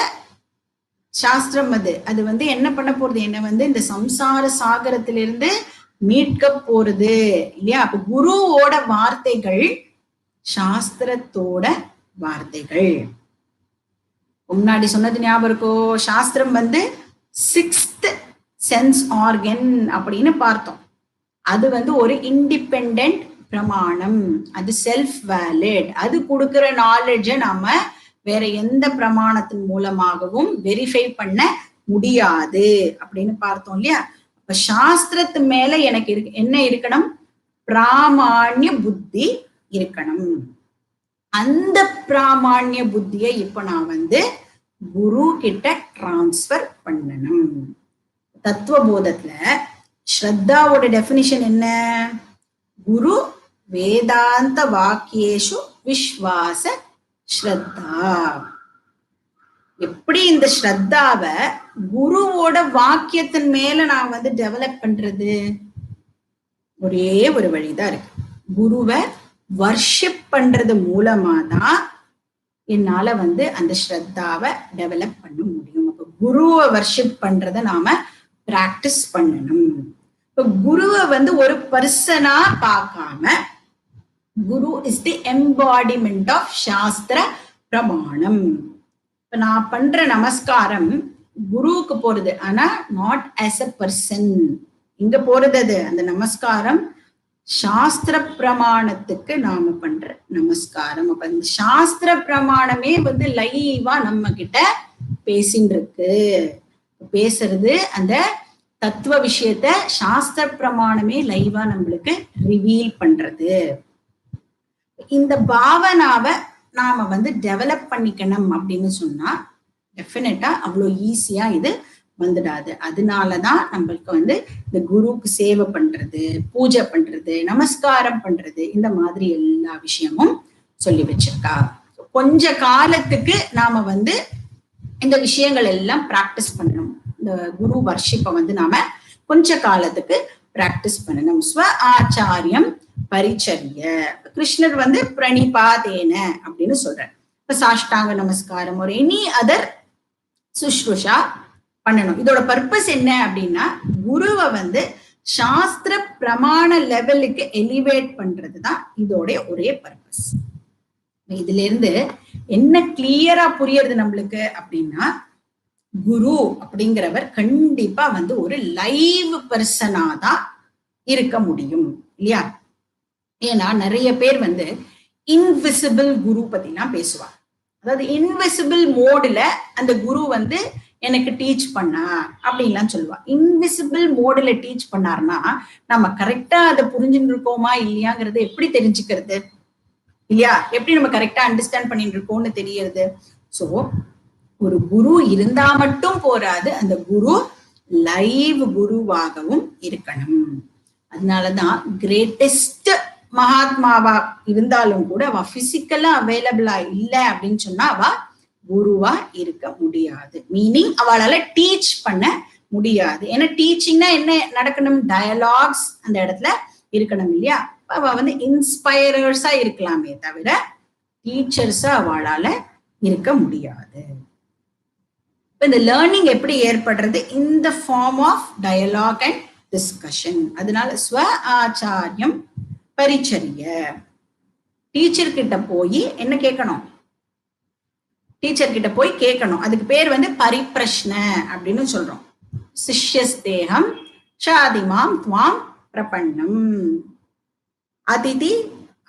சாஸ்திரம் அது வந்து என்ன பண்ண போறது, என்ன வந்து இந்த சம்சார சாகரத்திலிருந்து மீட்க போறது, இல்லையா? அப்ப குருவோட வார்த்தைகள் சாஸ்திரத்தோட வார்த்தைகள். முன்னாடி சொன்னது ஞாபகம் இருக்கோ, சாஸ்திரம் வந்து 6th சென்ஸ் ஆர்கன் அப்படின்னு பார்த்தோம். அது வந்து ஒரு இண்டிபெண்டன்ட் பிரமாணம், அது செல்ஃப் வேலிட், அது கொடுக்கிற நாலேஜை நாம வேற எந்த பிரமாணத்தின் மூலமாகவும் வெரிஃபை பண்ண முடியாது அப்படின்னு பார்த்தோம், இல்லையா? அப்ப சாஸ்திரத்து மேல எனக்கு என்ன இருக்கணும், பிராமாண்ய புத்தி இருக்கணும். அந்த பிராமாண்ய புத்தியை இப்ப நான் வந்து குரு கிட்ட டிரான்ஸ்பர் பண்ணணும். தத்துவபோதத்துல ஸ்ரத்தாவோட டெபினிஷன் என்ன, குரு வேதாந்த வாக்கியேஷு விஸ்வாச ஸ்ரத்தா. எப்படி இந்த ஸ்ரத்தாவ குருவோட வாக்கியத்தின் மேல நான் வந்து டெவலப் பண்றது? ஒரே ஒரு வழிதான் இருக்கு. குருவை வர்ஷிப் பண்றது மூலமா தான் என்னால வந்து அந்த ஸ்ரத்தாவை டெவலப் பண்ண முடியும். அப்ப குருவை வர்ஷிப் பண்றத நாம பிராக்டிஸ் பண்ணணும். இப்ப குருவை வந்து ஒரு பர்சனா பார்க்காம, குரு இஸ் தி எம்பாடிமெண்ட் ஆஃப் சாஸ்திர பிரமாணம். இப்ப நான் பண்ற நமஸ்காரம் குருவுக்கு போறது, ஆனா நாட் ஆஸ் அ பர்சன். இங்க போறது அது அந்த நமஸ்காரம் சாஸ்திர பிரமாணத்துக்கு நாம பண்ற நமஸ்காரம். அப்ப இந்த சாஸ்திர பிரமாணமே வந்து லைவா நம்ம கிட்ட பேசின்னு இருக்கு. பேசுறது அந்த தத்துவ விஷயத்த சாஸ்திர பிரமாணமே லைவா நம்மளுக்கு ரிவீல் பண்றது. இந்த பாவனாவை நாம வந்து டெவலப் பண்ணிக்கணும் அப்படின்னு சொன்னா டெஃபினட்டா அவ்வளோ ஈஸியா இது வந்துடாது. அதனாலதான் நம்மளுக்கு வந்து இந்த குருவுக்கு சேவை பண்றது, பூஜை பண்றது, நமஸ்காரம் பண்றது, இந்த மாதிரி எல்லா விஷயமும் சொல்லி வச்சிருக்கா. கொஞ்ச காலத்துக்கு நாம வந்து இந்த விஷயங்கள் எல்லாம் பிராக்டிஸ் பண்ணணும். இந்த குரு வர்ஷிப்பை வந்து நாம கொஞ்ச காலத்துக்கு பிராக்டிஸ் பண்ணணும். ஸ்வ ஆச்சாரியம் பரிச்சரிய. கிருஷ்ணர் வந்து பிரணிபாதேன அப்படின்னு சொல்றார். இப்ப சாஷ்டாங்க நமஸ்காரம் ஒரு எனி அதர் சுஷ்ருஷா பண்ணணும். இதோட பர்பஸ் என்ன அப்படின்னா, குருவை வந்து சாஸ்திர பிரமாண லெவலுக்கு எலிவேட் பண்றதுதான் இதோட ஒரே பர்பஸ். இதுல இருந்து என்ன கிளியரா புரியறது நம்மளுக்கு அப்படின்னா, குரு அப்படிங்கிறவர் கண்டிப்பா வந்து ஒரு லைவ் பர்சனா தான் இருக்க முடியும் இல்லையா? ஏன்னா நிறைய பேர் வந்து இன்விசிபிள் குரு பத்திலாம் பேசுவாங்க. அதாவது இன்விசிபிள் மோடுல அந்த குரு வந்து எனக்கு டீச் பண்ணா அப்படின்லாம் சொல்லுவா. இன்விசிபிள் மோடுல டீச் பண்ணார்னா நம்ம கரெக்டா அதை புரிஞ்சுட்டு இருக்கோமா இல்லையாங்கிறது எப்படி தெரிஞ்சுக்கிறது இல்லையா? எப்படி நம்ம கரெக்டா அண்டர்ஸ்டாண்ட் பண்ணிட்டு இருக்கோம்னு தெரியறது. சோ ஒரு குரு இருந்தா மட்டும் போராது, அந்த குரு லைவ் குருவாகவும் இருக்கணும். அதனாலதான் கிரேட்டஸ்ட் மகாத்மாவா இருந்தாலும் கூட அவ பிசிக்கலா அவைலபிளா இல்ல அப்படின்னு சொன்னா அவ குருவா இருக்க முடியாது. மீனிங் அவளால டீச் பண்ண முடியாது. ஏன்னா டீச்சிங்னா என்ன நடக்கணும்? டயலாக்ஸ் அந்த இடத்துல இருக்கணும் இல்லையா? அவ வந்து இன்ஸ்பைரர்ஸா இருக்கலாமே தவிர டீச்சர்ஸா அவளால இருக்க முடியாது. இந்த லேர்னிங் எப்படி ஏற்படுறது? இந்த form of dialogue and discussion. அதனால ஸ்வ ஆச்சாரியம் பரிச்சரிய. டீச்சர் கிட்ட போய் என்ன கேட்கணும்? டீச்சர் கிட்ட போய் கேட்கணும். அதுக்கு பேர் வந்து பரிப்பிரஷ்ன அப்படின்னு சொல்றோம். சிஷ்யஸ்தேகம் ஷாதிமாம் துவாம் பிரபன்னம் அதிதி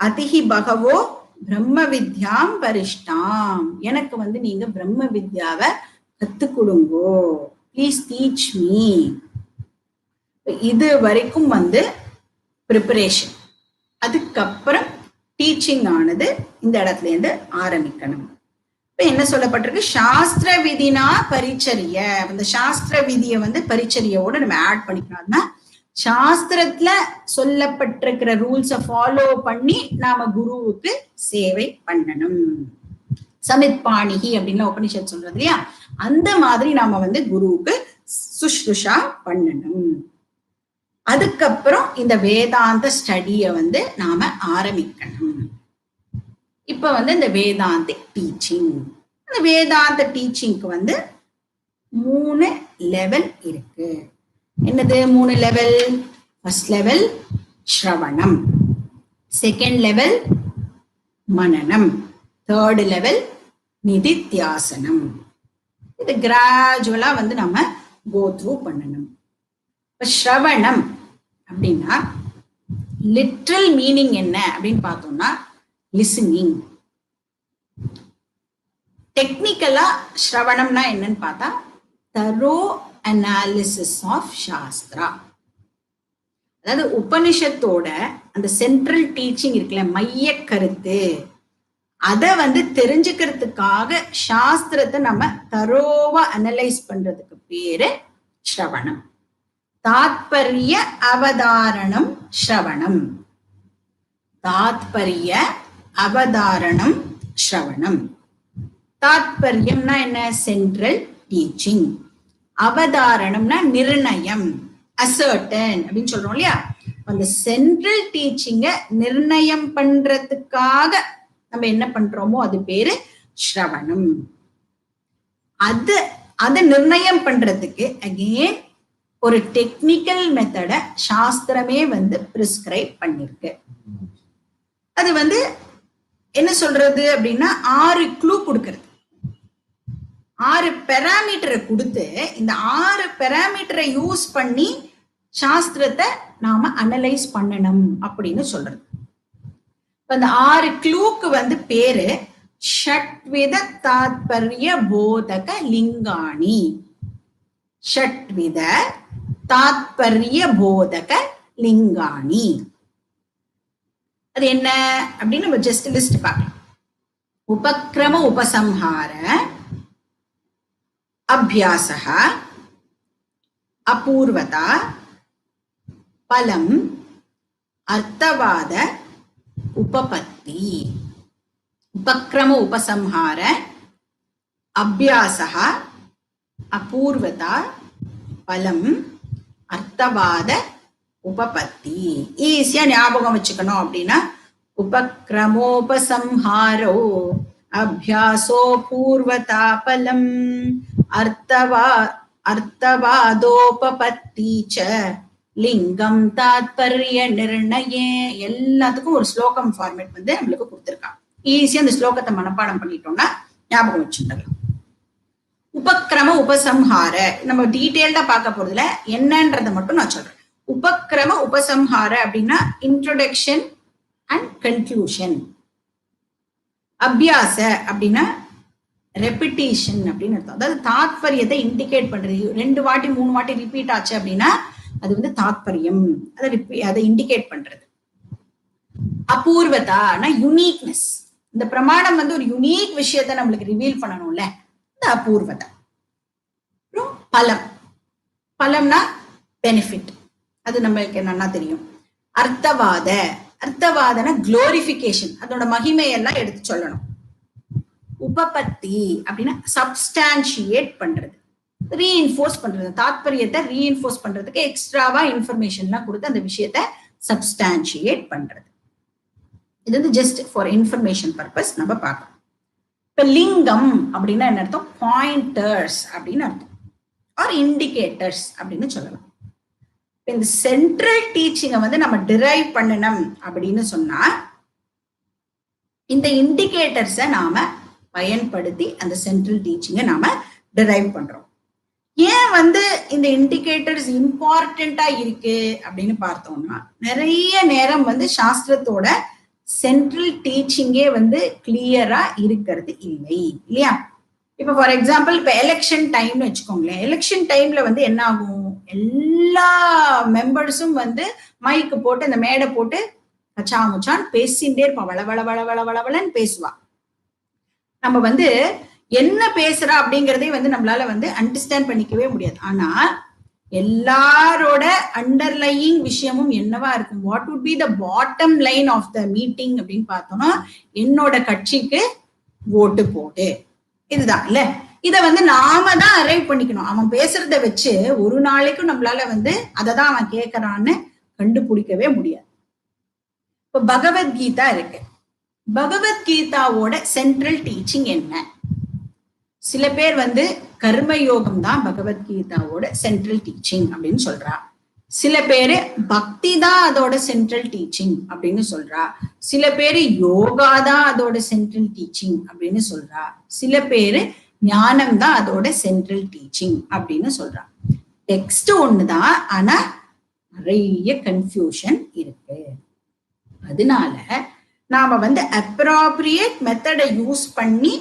அதிஹி பகவோ பிரம்ம வித்யாம் பரிஷ்டாம். எனக்கு வந்து நீங்க பிரம்ம வித்யாவை கத்து கொடுங்கோ, ப்ளீஸ் டீச் மீ. இது வரைக்கும் வந்து ப்ரிப்பரேஷன். அதுக்கப்புறம் டீச்சிங் ஆனது இந்த இடத்துல இருந்து ஆரம்பிக்கணும். இப்ப என்ன சொல்லப்பட்டிருக்கு? சாஸ்திர விதினா பரிச்சரிய. அந்த சாஸ்திர விதியை வந்து பரிச்சரியோட நம்ம ஆட் பண்ணிக்கணும்னா, சாஸ்திரத்துல சொல்லப்பட்டிருக்கிற ரூல்ஸை ஃபாலோ பண்ணி நாம குருவுக்கு சேவை பண்ணணும். சமித்பாணிகி அப்படின்னு உபனிஷத் சொல்றது இல்லையா? அந்த மாதிரி நாம வந்து குருவுக்கு சுஷ்ருஷா பண்ணணும். அதுக்கப்புறம் இந்த வேதாந்த ஸ்டடிய வந்து நாம ஆரம்பிக்கணும். இப்ப வந்து இந்த வேதாந்த டீச்சிங், அந்த வேதாந்த டீச்சிங்க்கு வந்து 3 லெவல் இருக்கு. என்னது 3 லெவல்? ஃபர்ஸ்ட் லெவல் ஸ்ரவணம், செகண்ட் லெவல் மனனம், தேர்ட் லெவல் நிதித்தியாசனம். இது கிராஜுவலா வந்து நம்ம கோ த்ரூ பண்ணணும். இப்ப ஸ்ரவணம் அப்படின்னா லிட்ரல் மீனிங் என்ன அப்படின்னு பார்த்தோம்னா லிசனிங். டெக்னிக்கலா ஸ்ரவணம்னா என்னன்னு பார்த்தா தரோ அனாலிசிஸ் ஆஃப் சாஸ்திரா. அதாவது உபனிஷத்தோட அந்த சென்ட்ரல் டீச்சிங் இருக்குல்ல, மைய கருத்து, அதை வந்து தெரிஞ்சுக்கிறதுக்காக சாஸ்திரத்தை நம்ம தரோவா அனலைஸ் பண்றதுக்கு பேரு ஸ்ரவணம். தாத்பரிய அவதாரணம் ஸ்ரவணம், தாத்பரிய அவதாரணம் ஸ்ரவணம். தாத்பரியம்னா என்ன? Central teaching. அவதாரணம்னா நிர்ணயம், அசர்டன் அப்படின்னு சொல்றோம் இல்லையா? அந்த சென்ட்ரல் டீச்சிங்க நிர்ணயம் பண்றதுக்காக நம்ம என்ன பண்றோமோ அது பேரு ஸ்ரவணம். அத நிர்ணயம் பண்றதுக்கு அகெயின் ஒரு டெக்னிக்கல் மெத்தட சாஸ்திரமே வந்து பிரிஸ்கிரைப் பண்ணிருக்கு. அது வந்து என்ன சொல்றது அப்படின்னா 6 க்ளூ கொடுக்கறது. 6 பெராமீட்டரை கொடுத்து இந்த 6 பெராமீட்டரை யூஸ் பண்ணி சாஸ்திரத்தை நாம அனலைஸ் பண்ணணும் அப்படின்னு சொல்றது. அந்த 6 க்ளூக்கு வந்து பேரு ஷட்வித தாத்பர்ய போதக லிங்காணி. ஷட்வித தாத்பர்ய போதக லிங்காணி அது என்ன அப்படின்னு நம்ம ஜஸ்ட் லிஸ்ட் பார்க்கலாம். உபக்ரம உபசம்ஹார, அபியாசஹ, அபூர்வதா, பலம், அர்த்தவாத, உபபத்தி. உபக்ரம உபசம்ஹார, அபியாசஹ, அபூர்வதா, பலம், அர்த்தவாத, உபபத்தி. ஈஸியா ஞாபகம் வச்சுக்கணும் அப்படின்னா உபக்ரமோபசம்ஹாரோ அபியாசோ பூர்வதா பலம் அர்த்தவாதோபபத்தி ச லிங்கம் தாத்பர்ய நிர்ணயே. எல்லாத்துக்கும் ஒரு ஸ்லோகம் ஃபார்மேட் வந்து நம்மளுக்கு கொடுத்துருக்காங்க. ஈஸியா அந்த ஸ்லோகத்தை மனப்பாடம் பண்ணிட்டோம்னா ஞாபகம் வச்சுக்கலாம். உபக்ரம உபசம்ஹார நம்ம டீட்டெயில்டா பார்க்க போறதுல என்னன்றதை மட்டும் நான் சொல்றேன். உபக்ரம உபசம்ஹார அப்படின்னா இன்ட்ரோடக்ஷன் அண்ட் கன்க்ளூஷன். அபியாச அப்படின்னா ரெப்பிட்டேஷன் அப்படின்னு அர்த்தம். அதாவது தாத்பரியத்தை இண்டிகேட் பண்றது. 2 வாட்டி 3 வாட்டி ரிப்பீட் ஆச்சு அப்படின்னா அது வந்து தாத்பரியம், அதை இண்டிகேட் பண்றது. அபூர்வதானா யுனிக்னஸ். இந்த பிரமாணம் வந்து ஒரு யுனிக் விஷயத்தை நம்மளுக்கு ரிவீல் பண்ணணும்ல, இந்த அபூர்வதா. பலம், பலம்னா பெனிஃபிட், அது நம்மளுக்கு என்னன்னா தெரியும். அர்த்தவாத, அர்த்தவாதன குளோரிபிகேஷன், அதோட மகிமையெல்லாம் எடுத்து சொல்லணும். உபபத்தி அப்படின்னா சப்ஸ்டான்ஷியேட் பண்றது, ரீஇன்ஃபோர்ஸ் பண்றது. தாத்பரியத்தை ரீஇன்ஃபோர்ஸ் பண்றதுக்கு எக்ஸ்ட்ராவா இன்ஃபர்மேஷன்லாம் கொடுத்து அந்த விஷயத்தை சப்ஸ்டான்ஷியேட் பண்றது. இது வந்து ஜஸ்ட் ஃபார் இன்ஃபர்மேஷன் பர்பஸ் நம்ம பார்க்கணும். இப்ப லிங்கம் அப்படின்னா என்ன அர்த்தம்? பாயிண்டர்ஸ் அப்படின்னு அர்த்தம், ஆர் இண்டிகேட்டர்ஸ் அப்படின்னு சொல்லலாம். இந்த சென்ட்ரல் டீச்சிங்கை வந்து நம்ம டிரைவ் பண்ணணும் அப்படின்னு சொன்னா இந்த இண்டிகேட்டர்ஸை நாம பயன்படுத்தி அந்த சென்ட்ரல் டீச்சிங்கை நாம டிரைவ் பண்றோம். ஏன் வந்து இந்த இண்டிகேட்டர்ஸ் இம்பார்ட்டண்டா இருக்கு அப்படின்னு பார்த்தோம்னா, நிறைய நேரம் வந்து சாஸ்திரத்தோட சென்ட்ரல் டீச்சிங்கே வந்து கிளியரா இருக்கிறது இல்லை இல்லையா? இப்ப ஃபார் எக்ஸாம்பிள் இப்ப எலெக்ஷன் டைம்னு வச்சுக்கோங்களேன். எலெக்ஷன் டைம்ல வந்து என்ன ஆகும், எல்லா மெம்பர்ஸும் வந்து மைக்கு போட்டு அந்த மேடை போட்டு கச்சாமுச்சான் பேசிட்டே இருப்பான், வளவள வளவள வளவளன்னு பேசுவா. நம்ம வந்து என்ன பேசுறா அப்படிங்கிறதே வந்து நம்மளால வந்து அண்டர்ஸ்டாண்ட் பண்ணிக்கவே முடியாது. ஆனா எல்லாரோட அண்டர்லையிங் விஷயமும் என்னவா இருக்கும்? What would be the bottom line of the meeting அப்படின்னு பார்த்தோம்னா, என்னோட கட்சிக்கு ஓட்டு போடு, இதுதான் இல்ல. இத வந்து நாம தான் அரைவ் பண்ணிக்கணும். அவன் பேசுறத வச்சு ஒரு நாளைக்கும் நம்மளால வந்து அததான் அவன் கேட்கறான்னு கண்டுபிடிக்கவே முடியாது. இப்ப பகவத்கீதா இருக்கு. பகவத்கீதாவோட சென்ட்ரல் டீச்சிங் என்ன? சில பேர் வந்து கர்மயோகம் தான் பகவத்கீதாவோட சென்ட்ரல் டீச்சிங் அப்படின்னு சொல்றா. சில பேரு பக்தி தான் அதோட சென்ட்ரல் டீச்சிங் அப்படின்னு சொல்றா. சில பேரு யோகா தான் அதோட சென்ட்ரல் டீச்சிங் அப்படின்னு சொல்றா. சில பேரு ஞானம் தான் அதோட சென்ட்ரல் டீச்சிங் அப்படின்னு சொல்றா. டெக்ஸ்ட் ஒண்ணுதான், ஆனா நிறைய கன்ஃபியூஷன் இருக்கு. அதனால நாம வந்து அப்ராப்ரியேட் மெத்தடை யூஸ் பண்ணி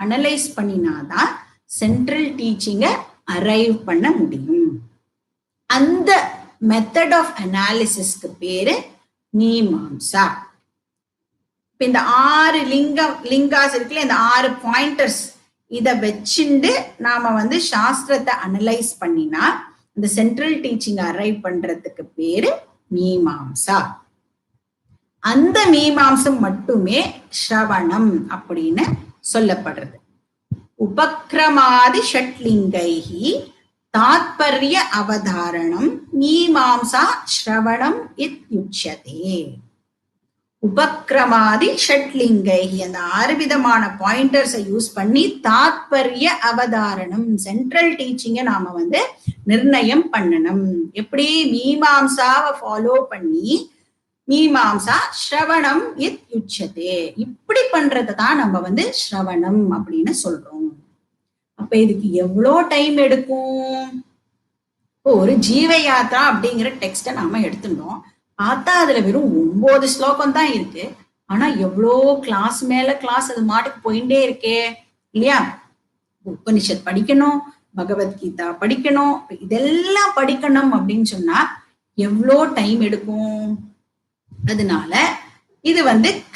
அனலைஸ் பண்ணினாதான் சென்ட்ரல் டீச்சிங்கை அரைவ் பண்ண முடியும். அந்த மெத்தட் ஆஃப் அனாலிசிஸ்க்கு பேரு மீமாம்சா. இப்ப இந்த 6 லிங்காஸ் இருக்குல்ல, இந்த 6 பாயிண்டர்ஸ், இத வச்சுண்டு நாம வந்து சாஸ்திரத்தை அனலைஸ் பண்ணினா இந்த சென்ட்ரல் டீச்சிங் அரைவ் பண்றதுக்கு பேரு மீமாம்சா. அந்த மீமாம்சம் மட்டுமே ஸ்ரவணம் அப்படின்னு சொல்லப்படுறது. உபக்ரமாதி ஷட்லிங்கைஹி தாத்பர்ய அவதாரணம் மீமாம்சா ஸ்ரவணம் இத்யுச்யதே. உபக்ரமாதி ஷட்லிங்கை, அந்த 6 விதமான பாயிண்டர்ஸை யூஸ் பண்ணி தாத்பர்ய அவதாரணம், சென்ட்ரல் டீச்சிங்கை நாம நிர்ணயம் பண்ணணும். எப்படி? மீமாம்சாவை ஃபாலோ பண்ணி மீமாம்சா ஸ்ரவணம் இத்யுச்யதே, இப்படி பண்றதுதான் நம்ம ஸ்ரவணம் அப்படின்னு சொல்றோம். அப்ப இதுக்கு எவ்வளோ டைம் எடுக்கும்? இப்போ ஒரு ஜீவ யாத்ரா அப்படிங்கிற டெக்ஸ்ட நாம எடுத்துட்டோம். பார்த்தா அதுல வெறும் 9 ஸ்லோகம் தான் இருக்கு. ஆனா எவ்வளோ கிளாஸ் மேல கிளாஸ் அது மாட்டுக்கு போயிட்டே இருக்கே இல்லையா? உபனிஷத் படிக்கணும், பகவத்கீதா படிக்கணும், இதெல்லாம் படிக்கணும் அப்படின்னு சொன்னா எவ்வளோ டைம் எடுக்கும்? அதனால இது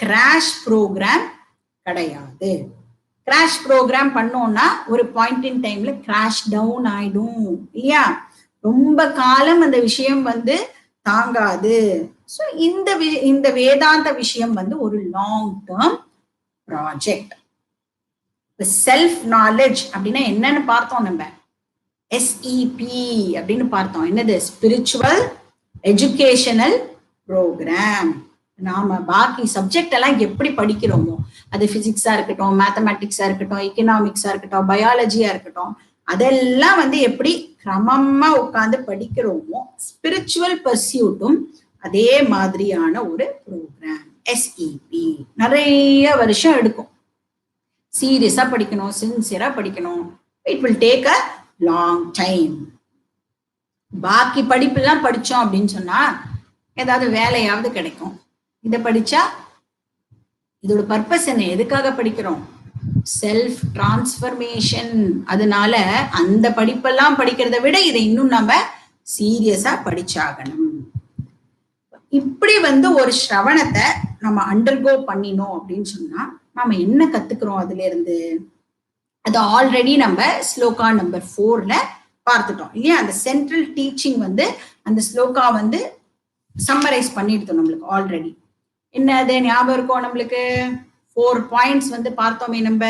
கிராஷ் ப்ரோக்ராம் கிடையாது. கிராஷ் ப்ரோக்ராம் பண்ணோம்னா ஒரு பாயிண்ட் இன் டைம்ல கிராஷ் டவுன் ஆயிடும் இல்லையா? ரொம்ப காலம் அந்த விஷயம் தாங்காது. ஸோ இந்த வேதாந்த விஷயம் ஒரு long term project. Self knowledge அப்படின்னா என்னன்னு பார்த்தோம். நம்ம SEP அப்படின்னு பார்த்தோம். என்னது? Spiritual educational program. நாம பாக்கி சப்ஜெக்ட் எல்லாம் எப்படி படிக்கிறோமோ, அது பிசிக்ஸா இருக்கட்டும், மேத்தமேட்டிக்ஸா இருக்கட்டும், எக்கனாமிக்ஸா இருக்கட்டும், பயாலஜியா இருக்கட்டும், அதெல்லாம் எப்படி கிரமமா உட்கார்ந்து படிக்கிறோமோ, ஸ்பிரிச்சுவல் பர்சியூட்டும் அதே மாதிரியான ஒரு ப்ரோக்ராம் SEP. நிறைய வருஷம் எடுக்கும். சீரியஸா படிக்கணும், சின்சியரா படிக்கணும். It will take a long time. பாக்கி படிப்பு எல்லாம் படிச்சோம் அப்படின்னு சொன்னா ஏதாவது வேலையாவது கிடைக்கும். இதை படிச்சா இதோட பர்பஸ் என்ன? எதுக்காக படிக்கிறோம்? Self transformation. அதனால அந்த படிப்பெல்லாம் படிக்கிறத விட இதை இன்னும் நம்ம சீரியஸா படிச்சாகணும். இப்படி ஒரு ஸ்ரவணத்தை நம்ம அண்டர்கோ பண்ணினோம் அப்படின்னு சொன்னா நாம என்ன கத்துக்கிறோம் அதுல இருந்து? அது ஆல்ரெடி நம்ம ஸ்லோகா நம்பர் 4ல பார்த்துட்டோம் இல்லையா? அந்த சென்ட்ரல் டீச்சிங் அந்த ஸ்லோகா சம்மரைஸ் பண்ணிடுதோம் நம்மளுக்கு ஆல்ரெடி. என்னது ஞாபகம் இருக்கும் நம்மளுக்கு? 4 பாயிண்ட்ஸ் பார்த்தோமே. நம்ம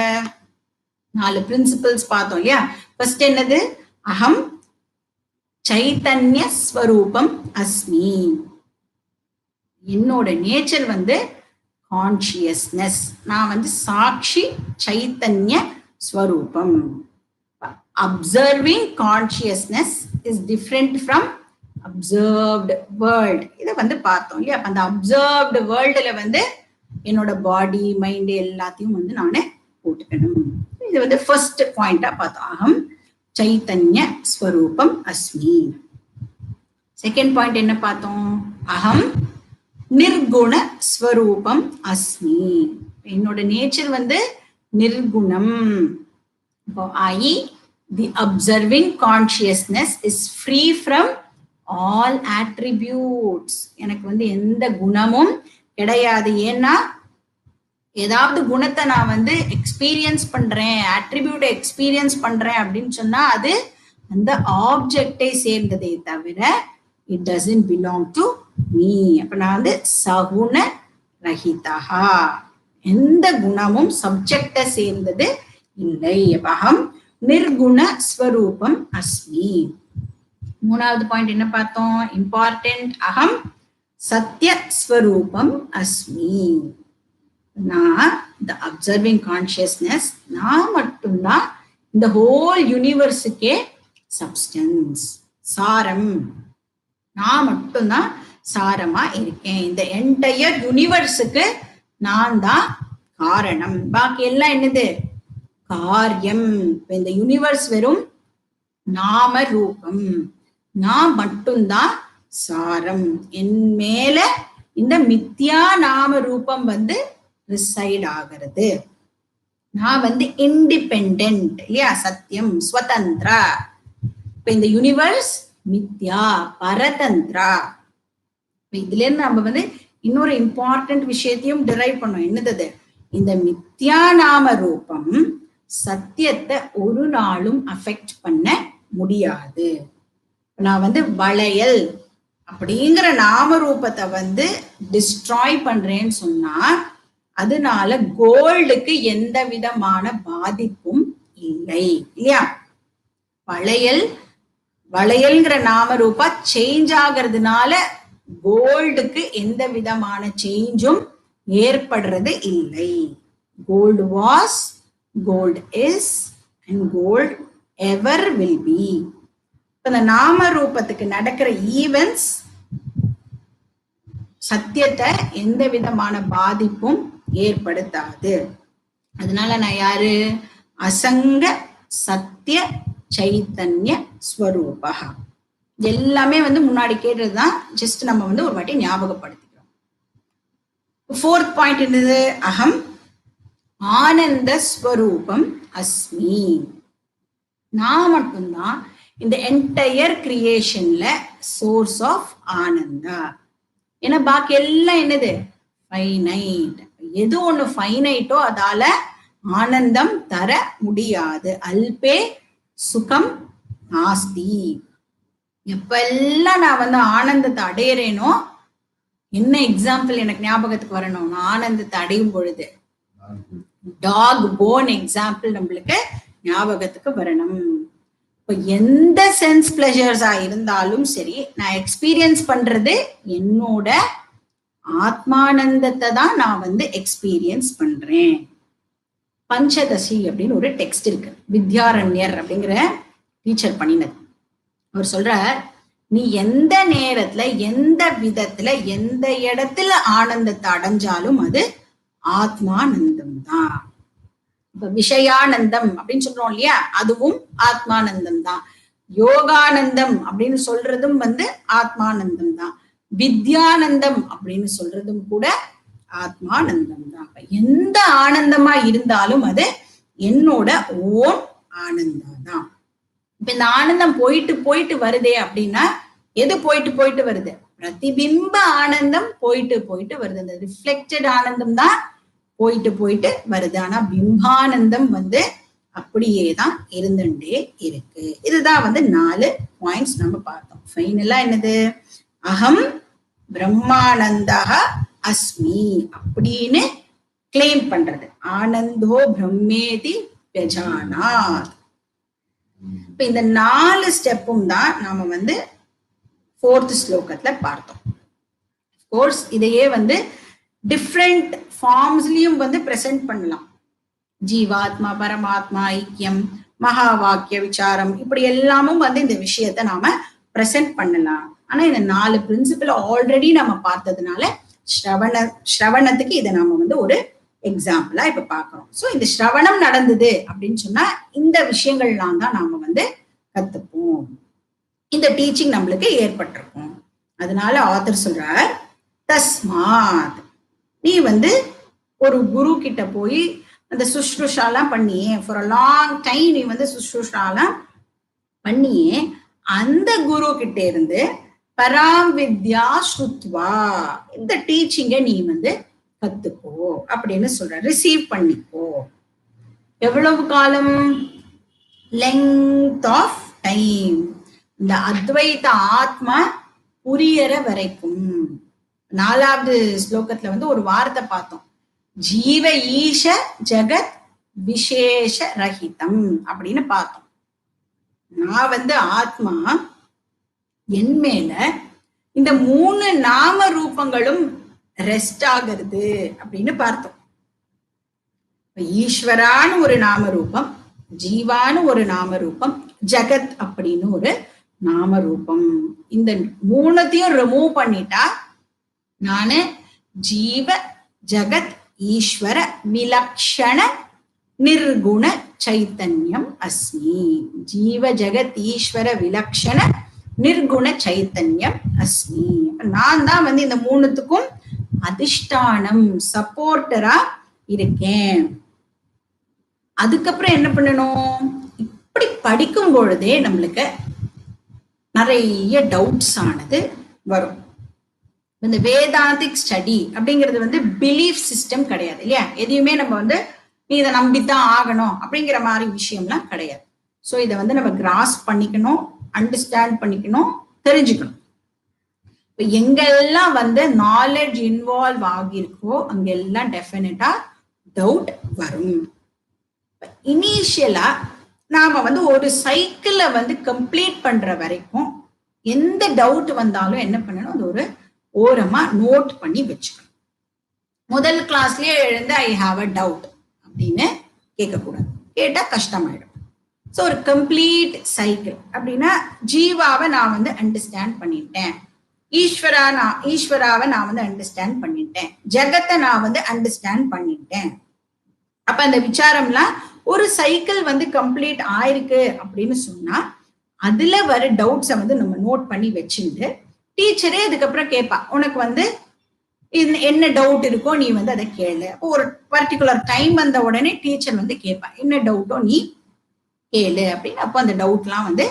4 பிரின்சிபல்ஸ் பார்த்தோம் இல்லையா? ஃபர்ஸ்ட் என்னது? அகம் சைத்தன்ய ஸ்வரூபம் அஸ்மி. என்னோட நேச்சர் கான்சியஸ்னஸ். நான் சாட்சி சைத்தன்ய ஸ்வரூபம். Observing consciousness is different from observed world. இதை பார்த்தோம் இல்லையா? அந்த அப்சர்வ்டு வேர்ல்டுல என்னோட பாடி மைண்ட் எல்லாத்தையும் நானே போட்டுக்கணும். இது ஃபர்ஸ்ட் பாயிண்டா பார்த்தோம். அகம் சைத்தன்ய ஸ்வரூபம் அஸ்மி. செகண்ட் பாயிண்ட் என்ன பார்த்தோம்? அகம் நிர்குண ஸ்வரூபம் அஸ்மி. என்னோட நேச்சர் நிர்குணம். I the observing consciousness is free from all attributes. எனக்கு எந்த குணமும் கிடையாது. ஏன்னா ஏதாவது குணத்தை நான் எக்ஸ்பீரியன்ஸ் பண்றேன், ஆட்ரிபியூட்டை எக்ஸ்பீரியன்ஸ் பண்றேன் அப்படின்னு சொன்னா அது அந்த ஆப்ஜெக்டை சேர்ந்ததே தவிர it doesn't belong to me. அப்ப நான் சகுண ரஹிதா, எந்த குணமும் சப்ஜெக்டை சேர்ந்தது இல்லை. அகம் நிர்குண ஸ்வரூபம் அஸ்மி. மூணாவது பாயிண்ட் என்ன பார்த்தோம்? இம்பார்ட்டன்ட். அகம் சத்ய ஸ்வரூபம் அஸ்மி. நான் இந்த அப்சர்விங் கான்சியஸ்னஸ், நான் மட்டும்தான் இந்த ஹோல் யூனிவர்ஸுக்கே சப்ஸ்டன்ஸ், சாரம். நான் மட்டும்தான் சாரமா இருக்கேன். இந்த என்டையர் யூனிவர்ஸுக்கு நான் தான் காரணம். பாக்கி எல்லாம் என்னது? காரியம். இந்த யூனிவர்ஸ் வெறும் நாம ரூபம், நான் மட்டும்தான் சாரம். என் மேல இந்த மித்யா நாம ரூபம் ரிசைட் ஆகிறது. நான் இண்டிபெண்டன்ட் இல்லையா? சத்தியம் ஸ்வதந்திரா. இப்ப இந்த யூனிவர்ஸ் மித்யா பரதந்திரா. இதுல இருந்து நம்ம இன்னொரு இம்பார்ட்டன்ட் விஷயத்தையும் டிரைவ் பண்ணோம். என்னது? இந்த மித்யா நாம ரூபம் சத்தியத்தை ஒரு நாளும் அஃபெக்ட் பண்ண முடியாது. நான் வளையல் அப்படிங்கிற நாம ரூபத்தை டிஸ்ட்ராய் பண்றேன்னு சொன்னா அதனால கோல்டுக்கு எந்த விதமான பாதிப்பும் இல்லை இல்லையா. வளையல்ங்கிற நாம ரூபா சேஞ்ச் ஆகிறதுனால கோல்டுக்கு எந்த விதமான சேஞ்சும் ஏற்படுறது இல்லை. Gold was, gold is and gold ever will be. இந்த நாம ரூபத்துக்கு நடக்கிற ஈவென்ட்ஸ் சத்தியத்தை எந்த விதமான பாதிப்பும் ஏற்படுத்தாது. அதனால நான் யாரு? அசங்க சத்திய சைத்தன்ய ஸ்வரூபா. எல்லாமே முன்னாடி கேட்டதுதான், ஜஸ்ட் நம்ம ஒரு வாட்டி ஞாபகப்படுத்திக்கிறோம். ஃபோர்த் பாயிண்ட் என்னது? அகம் ஆனந்த ஸ்வரூபம் அஸ்மி. நான் மட்டும்தான் இந்த என்டையர் கிரியேஷன்ல சோர்ஸ் ஆஃப் ஆனந்தா. ஏன்னா பாக்கி எல்லாம் என்னது? ஃபைனைட். எது ஒண்ணு ஃபைனைட்டோ அதால ஆனந்தம் தர முடியாது. அல்பே சுகம் நாஸ்தி. எப்பெல்லாம் நான் ஆனந்தத்தை அடையிறேனோ, என்ன எக்ஸாம்பிள் எனக்கு ஞாபகத்துக்கு வரணும்? நான் ஆனந்தத்தை அடையும் பொழுது டாக் போன் எக்ஸாம்பிள் நம்மளுக்கு ஞாபகத்துக்கு வரணும். இப்போ எந்த சென்ஸ் பிளஷர்ஸா இருந்தாலும் சரி, நான் எக்ஸ்பீரியன்ஸ் பண்றது என்னோட ஆத்மானந்தத்தை தான் நான் எக்ஸ்பீரியன்ஸ் பண்றேன். பஞ்சதசி அப்படின்னு ஒரு டெக்ஸ்ட் இருக்கு, வித்யாரண்யர் அப்படிங்கிற டீச்சர் பண்ணினது. அவர் சொல்றார், நீ எந்த நேரத்துல எந்த விதத்துல எந்த இடத்துல ஆனந்தத்தை அடைஞ்சாலும் அது ஆத்மானந்தம் தான். இப்ப விஷயானந்தம் அப்படின்னு சொல்றோம் இல்லையா, அதுவும் ஆத்மானந்தம் தான். யோகானந்தம் அப்படின்னு சொல்றதும் ஆத்மானந்தம் தான். வித்யானந்தம் அப்படின்னு சொல்றதும் கூட ஆத்மானந்தம் தான். எந்த ஆனந்தமா இருந்தாலும் அது என்னோட ஓன் ஆனந்தம் தான். இப்ப இந்த ஆனந்தம் போயிட்டு போயிட்டு வருதே அப்படின்னா, எது போயிட்டு போயிட்டு வருது? பிரதிபிம்ப ஆனந்தம் போயிட்டு போயிட்டு வருது. அந்த ரிஃப்ளெக்டட் ஆனந்தம் தான் போயிட்டு போயிட்டு வருது. ஆனா பிம்பானந்தம் அப்படியேதான் இருந்துட்டே இருக்கு. இதுதான் 4 பாயிண்ட்ஸ் நம்ம பார்த்தோம். ஃபைனலா என்னது? அகம் பிரம்மானந்தா அஸ்மி அப்படின்னு கிளைம் பண்றது. ஆனந்தோ பிரம்மேதி வியஜானாத். இப்ப இந்த 4 ஸ்டெப்பும் தான் நாம 4th ஸ்லோகத்துல பார்த்தோம். கோர்ஸ் இதையே டிஃப்ரெண்ட் ஃபார்ம்ஸ்லயும் பிரசன்ட் பண்ணலாம். ஜீவாத்மா, பரமாத்மா, ஐக்கியம், மகா வாக்கிய விசாரம், இப்படி எல்லாமும் இந்த விஷயத்த நாம பிரசன்ட் பண்ணலாம். ஆனா இந்த 4 பிரின்சிபல் ஆல்ரெடி நம்ம பார்த்ததுனால ஸ்ரவணத்துக்கு இதை நாம ஒரு எக்ஸாம்பிளா இப்ப பாக்குறோம். சோ இந்த ஸ்ரவணம் நடந்தது அப்படின்னு சொன்னா இந்த விஷயங்கள்லாம் தான் நாம கத்துப்போம். இந்த டீச்சிங் நம்மளுக்கு ஏற்பட்டிருக்கும். அதனால ஆத்தர் சொல்றார், தஸ்மாத் நீ ஒரு குரு கிட்ட போய் அந்த சுஷ்ருஷாலாம் பண்ணியே, ஃபார் அ லாங் டைம் நீ சுஷ்ருஷாலாம் பண்ணியே, அந்த குரு கிட்ட இருந்து பராம் வித்யா ஸ்ருத்வா, இந்த டீச்சிங்க நீ கத்துக்கோ அப்படின்னு சொல்ற. ரிசீவ் பண்ணிக்கோ. எவ்வளவு காலம்? Length of time. இந்த அத்வைத ஆத்மா புரியற வரைக்கும். 4வது ஸ்லோகத்துல ஒரு வார்த்தை பார்த்தோம், ஜீவ ஈஷ ஜகத் விசேஷ ரஹிதம் அப்படின்னு பார்த்தோம். நான் ஆத்மா, என் மேல இந்த 3 நாம ரூபங்களும் ரெஸ்ட் ஆகிறது அப்படின்னு பார்த்தோம். ஈஸ்வரான்னு ஒரு நாம ரூபம், ஜீவான்னு ஒரு நாம ரூபம், ஜகத் அப்படின்னு ஒரு நாம ரூபம். இந்த 3த்தையும் ரிமூவ் பண்ணிட்டா நானு ஜீவ ஜகத் ஈஸ்வர விலக்ஷண நிர்குண சைத்தன்யம் அஸ்மி. ஜீவ ஜகத் ஈஸ்வர விலக்ஷண நிர்குண சைத்தன்யம் அஸ்மி. நான் தான் இந்த 3த்துக்கும் அதிஷ்டானம், சப்போர்ட்டரா இருக்கேன். அதுக்கப்புறம் என்ன பண்ணணும்? இப்படி படிக்கும் பொழுதே நம்மளுக்கு நிறைய டவுட்ஸ் ஆனது வரும். இந்த வேதாந்திக் ஸ்டடி அப்படிங்கிறது பிலீஃப் சிஸ்டம் கிடையாது இல்லையா. எதையுமே நம்ம நீ இதை நம்பித்தான் ஆகணும் அப்படிங்கிற மாதிரி விஷயம்லாம் கிடையாது. ஸோ இதை நம்ம கிராஸ் பண்ணிக்கணும், அண்டர்ஸ்டாண்ட் பண்ணிக்கணும், தெரிஞ்சுக்கணும். இப்போ எங்கெல்லாம் நாலேஜ் இன்வால்வ் ஆகியிருக்கோ அங்கெல்லாம் டெஃபினட்டா டவுட் வரும். இனிஷியலா நாம வந்து ஒரு சைக்கிள வந்து கம்ப்ளீட் பண்ற வரைக்கும் எந்த டவுட் வந்தாலும் என்ன பண்ணணும், அது ஒரு ஓரமா நோட் பண்ணி வச்சுக்கணும். முதல் கிளாஸ்லயே எழுந்து ஐ ஹாவ் அ டவுட் அப்படின்னு கேட்கக்கூடாது, கேட்டா கஷ்டமாயிடும். ஸோ ஒரு கம்ப்ளீட் சைக்கிள் அப்படின்னா ஜீவாவை நான் வந்து அண்டர்ஸ்டாண்ட் பண்ணிட்டேன், ஈஸ்வராவை நான் வந்து அண்டர்ஸ்டாண்ட் பண்ணிட்டேன், ஜெகத்தை நான் வந்து அண்டர்ஸ்டாண்ட் பண்ணிட்டேன். அப்ப அந்த விசாரம்லாம் ஒரு சைக்கிள் வந்து கம்ப்ளீட் ஆயிருக்கு அப்படின்னு சொன்னா அதுல வர டவுட்ஸை வந்து நம்ம நோட் பண்ணி வச்சுட்டு டீச்சரே அதுக்கப்புறம் கேட்பா, உனக்கு வந்து என்ன டவுட் இருக்கோ நீ வந்து அதை கேளு. அப்போ ஒரு பர்டிகுலர் டைம் வந்த உடனே டீச்சர் வந்து கேட்பா, என்ன டவுட்டோ நீ கேளு அப்படின்னு. அப்போ அந்த டவுட்லாம் வந்து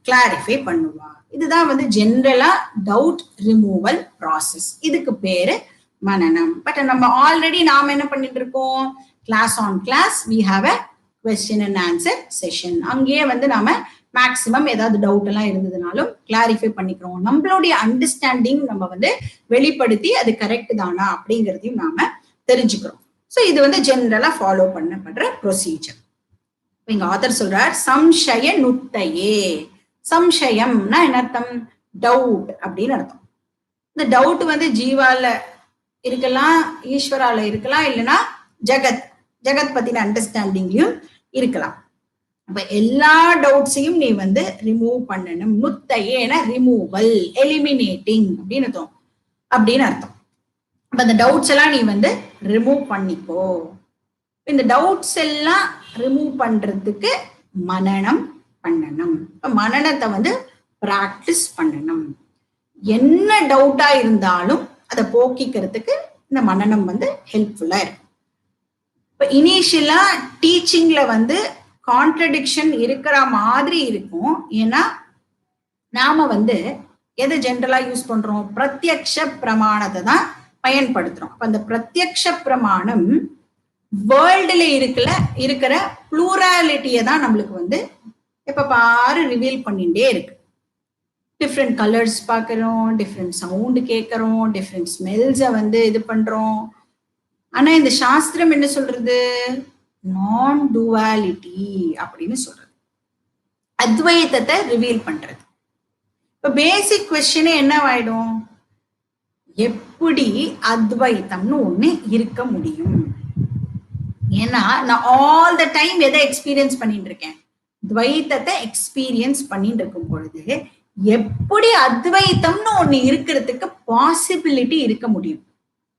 கிளாரிஃபை பண்ணுவா. இதுதான் வந்து ஜென்ரலா டவுட் ரிமூவல் ப்ராசஸ். இதுக்கு பேரு மனனம். பட் நம்ம ஆல்ரெடி நாம என்ன பண்ணிட்டு இருக்கோம், class on class we have a question and answer session. அங்கேயே வந்து நாம மேக்சிமம் ஏதாவது டவுட் எல்லாம் இருந்ததுனாலும் கிளாரிஃபை பண்ணிக்கிறோம். நம்மளுடைய அண்டர்ஸ்டாண்டிங் நம்ம வந்து வெளிப்படுத்தி அது கரெக்ட் தானா அப்படிங்கிறதையும் நாம தெரிஞ்சுக்கிறோம். ஸோ இது வந்து ஜென்ரலா ஃபாலோ பண்ணப்படுற ப்ரொசீஜர். இங்க ஆத்தர் சொல்றார் சம்சய நுத்தையே. சம்சயம்னா என்ன அர்த்தம், டவுட் அப்படின்னு அர்த்தம். இந்த டவுட் வந்து ஜீவால இருக்கலாம், ஈஸ்வரால இருக்கலாம், இல்லைன்னா ஜெகத் பத்தின அண்டர்ஸ்டாண்டிங்லயும் இருக்கலாம். அப்ப எல்லா டவுட்ஸையும் நீ வந்து ரிமூவ் பண்ணணும். நுத்தையேனா ரிமூவல், எலிமினேட்டிங் அப்படின்னு அர்த்தம். அப்ப அந்த டவுட்ஸ் எல்லாம் நீ வந்து ரிமூவ் பண்ணிக்கோ. இந்த டவுட்ஸ் எல்லாம் ரிமூவ் பண்றதுக்கு மனனம் பண்ணணும். மனனத்தை வந்து பிராக்டிஸ் பண்ணணும். என்ன டவுட்டா இருந்தாலும் அதை போக்கிக்கிறதுக்கு இந்த மனனம் வந்து ஹெல்ப்ஃபுல்லா இருக்கும். இப்ப இனிஷியலா டீச்சிங்ல வந்து கான்ட்ரடிக்ஷன் இருக்கிற மாதிரி இருக்கும். ஏன்னா நாம வந்து எதை ஜென்ரலா யூஸ் பண்றோம், பிரத்யக்ஷ பிரமாணத்தை தான் பயன்படுத்துறோம். அப்ப அந்த பிரத்யக்ஷ பிரமாணம் வேர்ல்டுல இருக்கிற ப்ளூராலிட்டியை தான் நம்மளுக்கு வந்து எப்ப பாரு ரிவீல் பண்ணிட்டே இருக்கு. டிஃப்ரெண்ட் கலர்ஸ் பார்க்கிறோம், டிஃப்ரெண்ட் சவுண்டு கேட்கறோம், டிஃப்ரெண்ட் ஸ்மெல்ஸை வந்து இது பண்றோம். ஆனா இந்த சாஸ்திரம் என்ன சொல்றது, நான் டுவாலிட்டி அப்படின்னு சொல்றது, அத்வைத்தத்தை ரிவீல் பண்றது. இப்ப பேசிக் கொஸ்டினே என்னவாயிடும், எப்படி அத்வைத்தம்னு ஒண்ணு இருக்க முடியும்? ஏன்னா நான் ஆல் த டைம் எதை எக்ஸ்பீரியன்ஸ் பண்ணிட்டு இருக்கேன், துவைத்தத்தை எக்ஸ்பீரியன்ஸ் பண்ணிட்டு இருக்கும் பொழுது எப்படி அத்வைத்தம்னு ஒண்ணு இருக்கிறதுக்கு பாசிபிலிட்டி இருக்க முடியும்?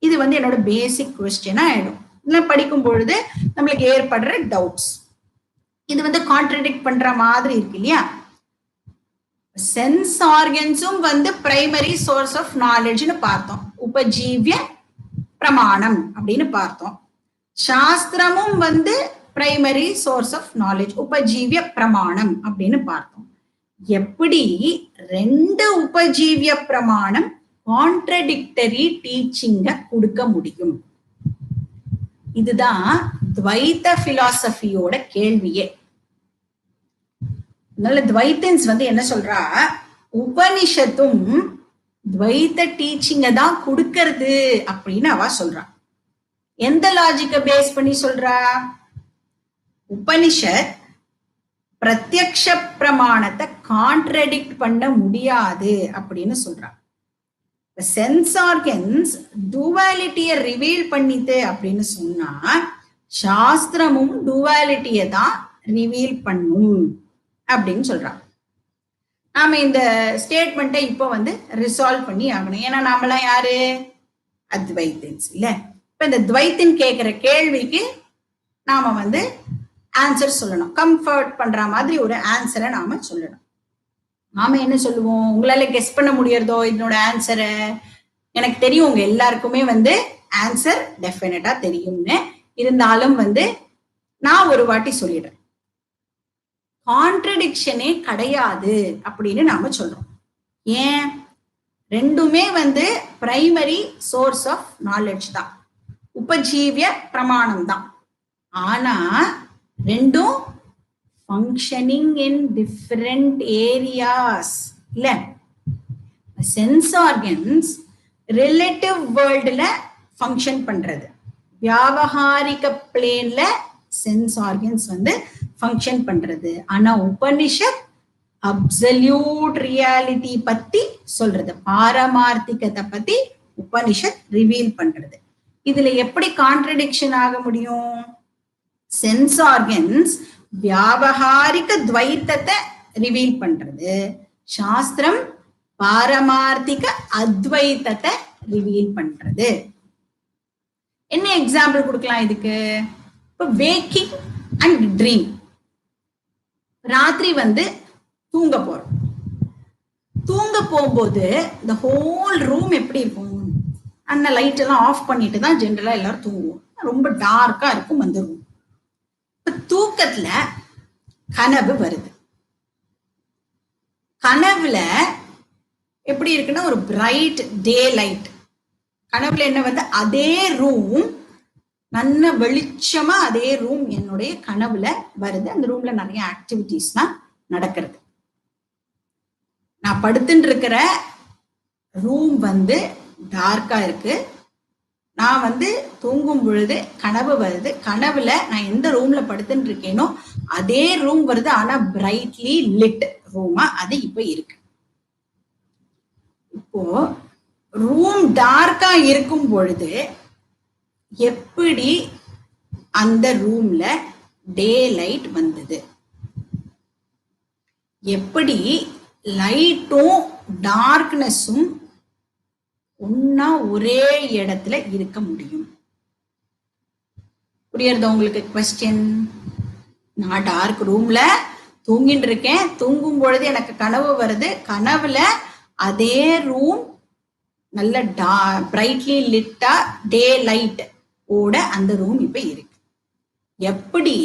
இது வந்து என்னோட பேசிக் கொஸ்டினா ஆயிடும். இல்லை படிக்கும் பொழுது நம்மளுக்கு ஏற்படுற டவுட்ஸ் இது வந்து கான்ட்ரடிக்ட் பண்ற மாதிரி இருக்கு இல்லையா? சென்ஸ் ஆர்கன்ஸும் வந்து பிரைமரி சோர்ஸ் ஆஃப் நாலேஜ்னு பார்த்தோம், உபஜீவிய பிரமாணம் அப்படின்னு பார்த்தோம். சாஸ்திரமும் வந்து பிரைமரி சோர்ஸ் ஆஃப் நாலேஜ், உபஜீவிய பிரமாணம் அப்படின்னு பார்த்தோம். எப்படி ரெண்டு உபஜீவிய பிரமாணம் கான்ட்ரடிக்டரி டீச்சிங்க கொடுக்க முடியும்? இதுதான் துவைத்த பிலாசபியோட கேள்வியே. அதனால துவைத்தன்ஸ் வந்து என்ன சொல்றா, உபனிஷத்தும் துவைத்த டீச்சிங்க தான் கொடுக்கறது அப்படின்னு அவ சொல்றா. எந்த லாஜிக்க பேஸ் பண்ணி சொல்றா? உபனிஷத் பிரத்யக்ஷ பிரமாணத்தை கான்ட்ரடிக்ட் பண்ண முடியாது அப்படின்னு சொல்றா. சென்ஸ் ஆர்கன்ஸ் டுவாலிட்டியை ரிவீல் பண்ணிட்டு அப்படின்னு சொன்னா சாஸ்திரமும் டுவாலிட்டியை தான் ரிவீல் பண்ணும் அப்படின்னு சொல்றான். நாம இந்த ஸ்டேட்மெண்ட்டை இப்போ வந்து ரிசால்வ் பண்ணி ஆகணும். ஏன்னா நாமெல்லாம் யாரு, அத்வைத்தன்ஸ் இல்ல. இப்ப இந்த துவைத்தின் கேட்கிற கேள்விக்கு நாம வந்து ஆன்சர் சொல்லணும். கம்ஃபர்ட் பண்ற மாதிரி ஒரு ஆன்சரை நாம சொல்லணும். நாம என்ன சொல்லுவோம், உங்களால கெஸ் பண்ண முடியறதோ இதனோட ஆன்சரை? எனக்கு தெரியும் உங்க எல்லாருக்குமே வந்து ஆன்சர் டெஃபினட்டா தெரியும்னு. இருந்தாலும் வந்து நான் ஒரு வாட்டி சொல்லிடுறேன், கான்ட்ரடிக்ஷனே கிடையாது அப்படின்னு நாம சொல்றோம். ஏன்? ரெண்டுமே வந்து பிரைமரி சோர்ஸ் ஆஃப் நாலேஜ் தான், உபஜீவிய பிரமாணம் தான். ஆனா ரெண்டும் ஃபங்க்ஷனிங் இன் டிஃபரெண்ட் ஏரியாஸ் இல்ல. சென்ஸ் ஆர்கன்ஸ் ரிலேட்டிவ் வேர்ல்டுல ஃபங்க்ஷன் பண்றது, வியாபகாரிக பிளேன்ல சென்ஸ் ஆர்கன்ஸ் வந்து ஃபங்க்ஷன் பண்றது. ஆனா உபனிஷத் அப்சல்யூட் ரியாலிட்டி பத்தி சொல்றது, பாரமார்த்திகத்தை பத்தி உபனிஷத் ரிவீல் பண்றது. இதுல எப்படி கான்ட்ரடிக்ஷன் ஆக முடியும்? சென்ஸ் ஆர்கன்ஸ் வியாபகாரிக துவைத்தத்தை ரிவீல் பண்றது, சாஸ்திரம் பாரமார்த்திக அத்வைத்தத்தை ரிவீல் பண்றது. என்ன எக்ஸாம்பிள் கொடுக்கலாம் இதுக்கு? இப்போ வேக்கிங் அண்ட் ட்ரீம். ராத்திரி தூங்க போறோம். தூங்க போகும்போது இந்த ஹோல் ரூம் எப்படி இருக்கும்? அந்த லைட் எல்லாம் ஆஃப் பண்ணிட்டு தான் ஜென்ரலா எல்லாரும் தூங்குவோம். ரொம்ப டார்க்கா இருக்கும் அந்த ரூம். இப்ப தூக்கத்துல கனவு வருது. கனவுல எப்படி இருக்குன்னா ஒரு பிரைட் டே லைட். கனவுல என்ன அதே ரூம் நல்ல வெளிச்சமா அதே ரூம் என்னுடைய கனவுல வருது. அந்த ரூம்ல நிறைய ஆக்டிவிட்டிஸ்லாம் நடக்கிறது. நான் படுத்துட்டு இருக்கிற ரூம் டார்க்கா இருக்கு. நான் தூங்கும் பொழுது கனவு வருது. கனவுல நான் எந்த ரூம்ல படுத்துட்டு இருக்கேனோ அதே ரூம் வருது. ஆனா பிரைட்லி லிட் ரூமா அது இப்ப இருக்கு. இப்போ ரூம் டார்க்கா இருக்கும் பொழுது எப்படி அந்த ரூம்ல டே லைட் வந்தது? எப்படி லைட்டும் டார்க்னஸும் ஒன்னா ஒரே இடத்துல இருக்க முடியும்? புரியுறதா உங்களுக்கு கொஸ்டின்? நான் டார்க் ரூம்ல தூங்கிட்டு இருக்கேன். தூங்கும் பொழுது எனக்கு கனவு வருது. கனவுல அதே ரூம் நல்ல பிரைட்லி லிட்டா டே லைட் ஓட அந்த ரூம் இப்ப இருக்கு. எப்படி